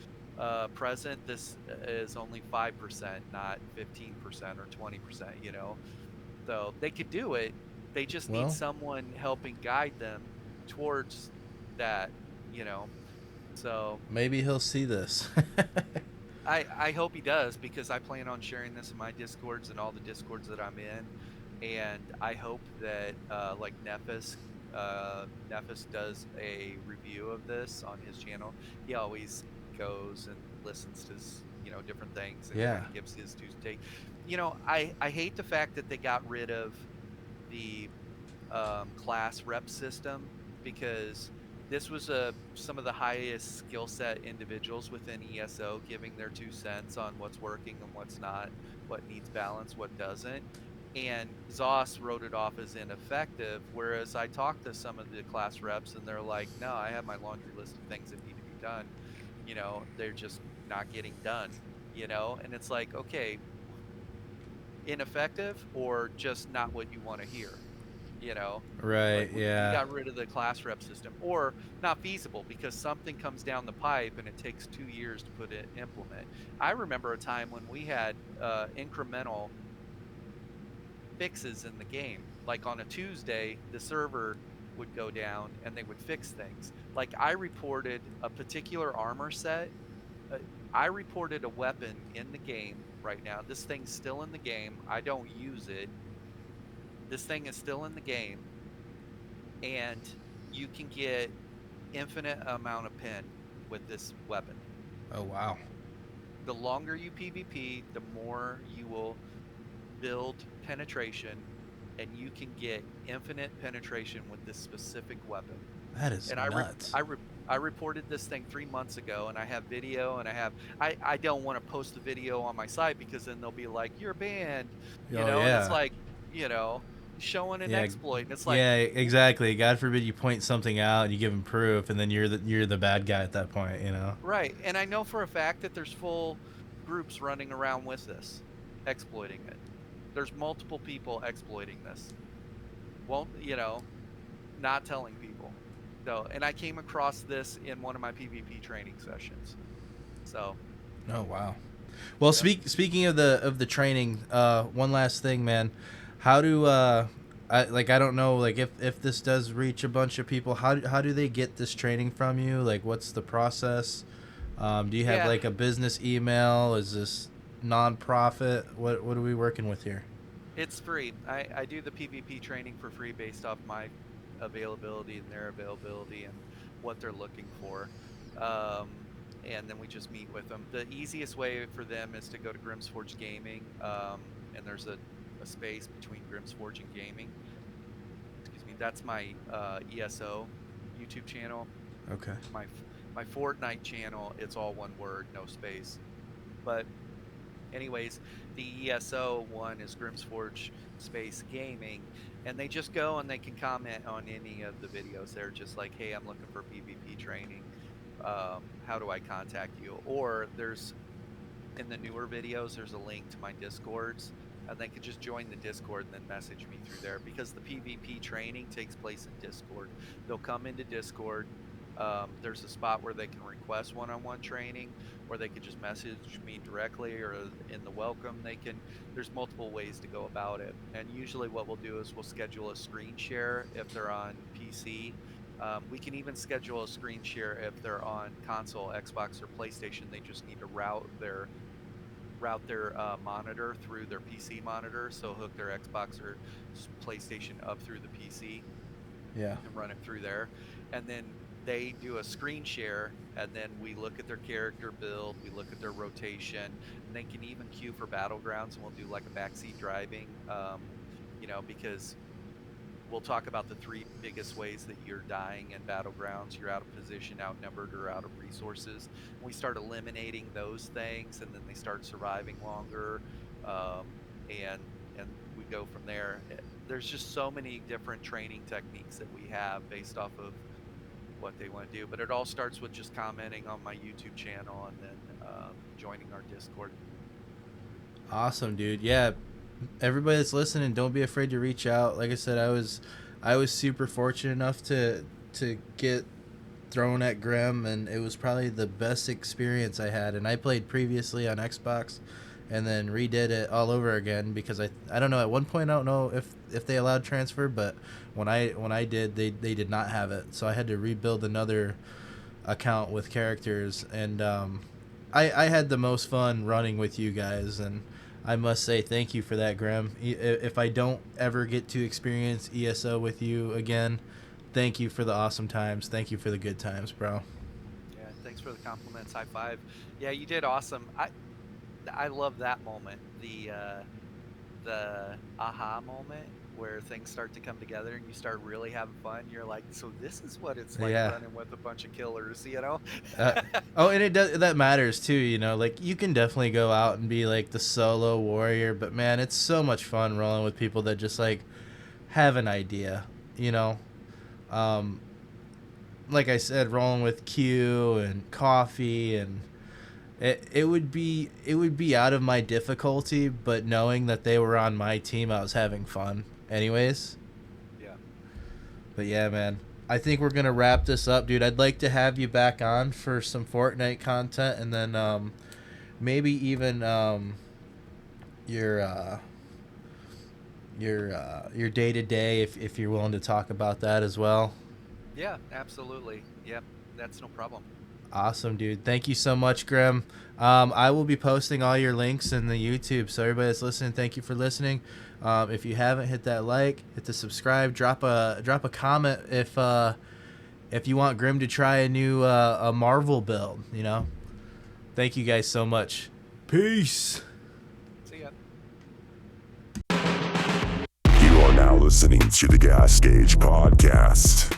B: present, this is only 5%, not 15% or 20%, So they could do it. They just need someone helping guide them towards that, So
A: maybe he'll see this.
B: I hope he does, because I plan on sharing this in my Discords and all the Discords that I'm in, and I hope that like Nephis Nephis does a review of this on his channel, he always goes and listens to different things and
A: Yeah.
B: kind of gives his two take. I hate the fact that they got rid of the class rep system, because this was some of the highest skill set individuals within ESO giving their 2 cents on what's working and what's not, what needs balance, what doesn't. And Zoss wrote it off as ineffective, whereas I talked to some of the class reps and they're like, no, I have my laundry list of things that need to be done. They're just not getting done, and it's like, okay, ineffective or just not what you want to hear.
A: Right.
B: Like we
A: Yeah.
B: got rid of the class rep system, or not feasible because something comes down the pipe and it takes 2 years to put it implement. I remember a time when we had incremental fixes in the game. Like on a Tuesday, the server would go down and they would fix things. Like I reported a particular armor set. uh, I reported a weapon in the game right now. This thing's still in the game. I don't use it. This thing is still in the game, and you can get infinite amount of pin with this weapon.
A: Oh wow.
B: The longer you PvP, the more you will build penetration, and you can get infinite penetration with this specific weapon.
A: That is
B: And
A: nuts.
B: I reported this thing 3 months ago, and I have video, and I don't want to post the video on my site because then they'll be like, you're banned,
A: Oh
B: and it's
A: yeah.
B: like, you know, showing an
A: Yeah.
B: exploit, and it's like,
A: Yeah. Exactly. God forbid you point something out and you give them proof, and then you're the bad guy at that point.
B: right. And I know for a fact that there's full groups running around with this, exploiting it. There's multiple people exploiting this. Won't, not telling people. So, and I came across this in one of my PvP training sessions. So,
A: Oh wow. Well,
B: yep.
A: speaking of the training, one last thing, man. How do I don't know, like if this does reach a bunch of people, how do they get this training from you? Like, what's the process? Do you have
B: Yeah,
A: like a business email? Is this nonprofit? What are we working with here?
B: it's free. I do the PvP training for free based off my availability and their availability and what they're looking for. Um, and then we just meet with them. The easiest way for them is to go to Grimsforge Gaming, and there's a space between Grimsforge and Gaming. Excuse me. That's my ESO YouTube channel.
A: Okay.
B: My Fortnite channel, it's all one word, no space. But anyways, the ESO one is Grimsforge Space Gaming, and they just go and they can comment on any of the videos. They're just like, hey, I'm looking for PvP training. How do I contact you? Or there's, in the newer videos, there's a link to my Discords, and they could just join the Discord and then message me through there, because the PvP training takes place in Discord. They'll come into Discord. There's a spot where they can request one-on-one training, or they could just message me directly, or in the welcome there's multiple ways to go about it. And usually what we'll do is we'll schedule a screen share if they're on PC. We can even schedule a screen share if they're on console, Xbox, or PlayStation. They just need to route their monitor through their PC monitor, so hook their Xbox or PlayStation up through the PC.
A: Yeah.
B: And run it through there, and then they do a screen share, and then we look at their character build, we look at their rotation, and they can even queue for Battlegrounds, and we'll do like a backseat driving, because we'll talk about the 3 biggest ways that you're dying in Battlegrounds. You're out of position, outnumbered, or out of resources. And we start eliminating those things, and then they start surviving longer, and we go from there. There's just so many different training techniques that we have based off of what they want to do. But it all starts with just commenting on my YouTube channel, and then joining our Discord.
A: Awesome, dude. Yeah, everybody that's listening, don't be afraid to reach out. Like I said, I was super fortunate enough to get thrown at Grim, and it was probably the best experience I had. And I played previously on Xbox, and then redid it all over again because I don't know, at one point I don't know if they allowed transfer, but when I did, they did not have it, so I had to rebuild another account with characters, and I had the most fun running with you guys, and I must say thank you for that, Grim. If I don't ever get to experience ESO with you again, thank you for the awesome times. Thank you for the good times, bro.
B: Yeah, thanks for the compliments. High five. Yeah, you did awesome. I love that moment. The aha moment where things start to come together and you start really having fun. You're like, so this is what it's like
A: Yeah.
B: running with a bunch of killers, you know?
A: Oh, and that matters too, you know. Like you can definitely go out and be like the solo warrior, but man, it's so much fun rolling with people that just like have an idea, you know. Um, like I said, rolling with Q and Coffee, and it would be out of my difficulty, but knowing that they were on my team, I was having fun anyways.
B: Yeah.
A: But yeah, man, I think we're gonna wrap this up, dude. I'd like to have you back on for some Fortnite content, and then maybe even your your day to day, if you're willing to talk about that as well.
B: Yeah, absolutely. Yep, that's no problem.
A: Awesome, dude. Thank you so much, Grim. I will be posting all your links in the YouTube, so everybody that's listening, thank you for listening. If you haven't, hit that like, hit the subscribe, drop a comment if you want Grim to try a new a Marvel build. You know. Thank you guys so much. Peace.
B: See ya.
C: You are now listening to the Gas Gauge Podcast.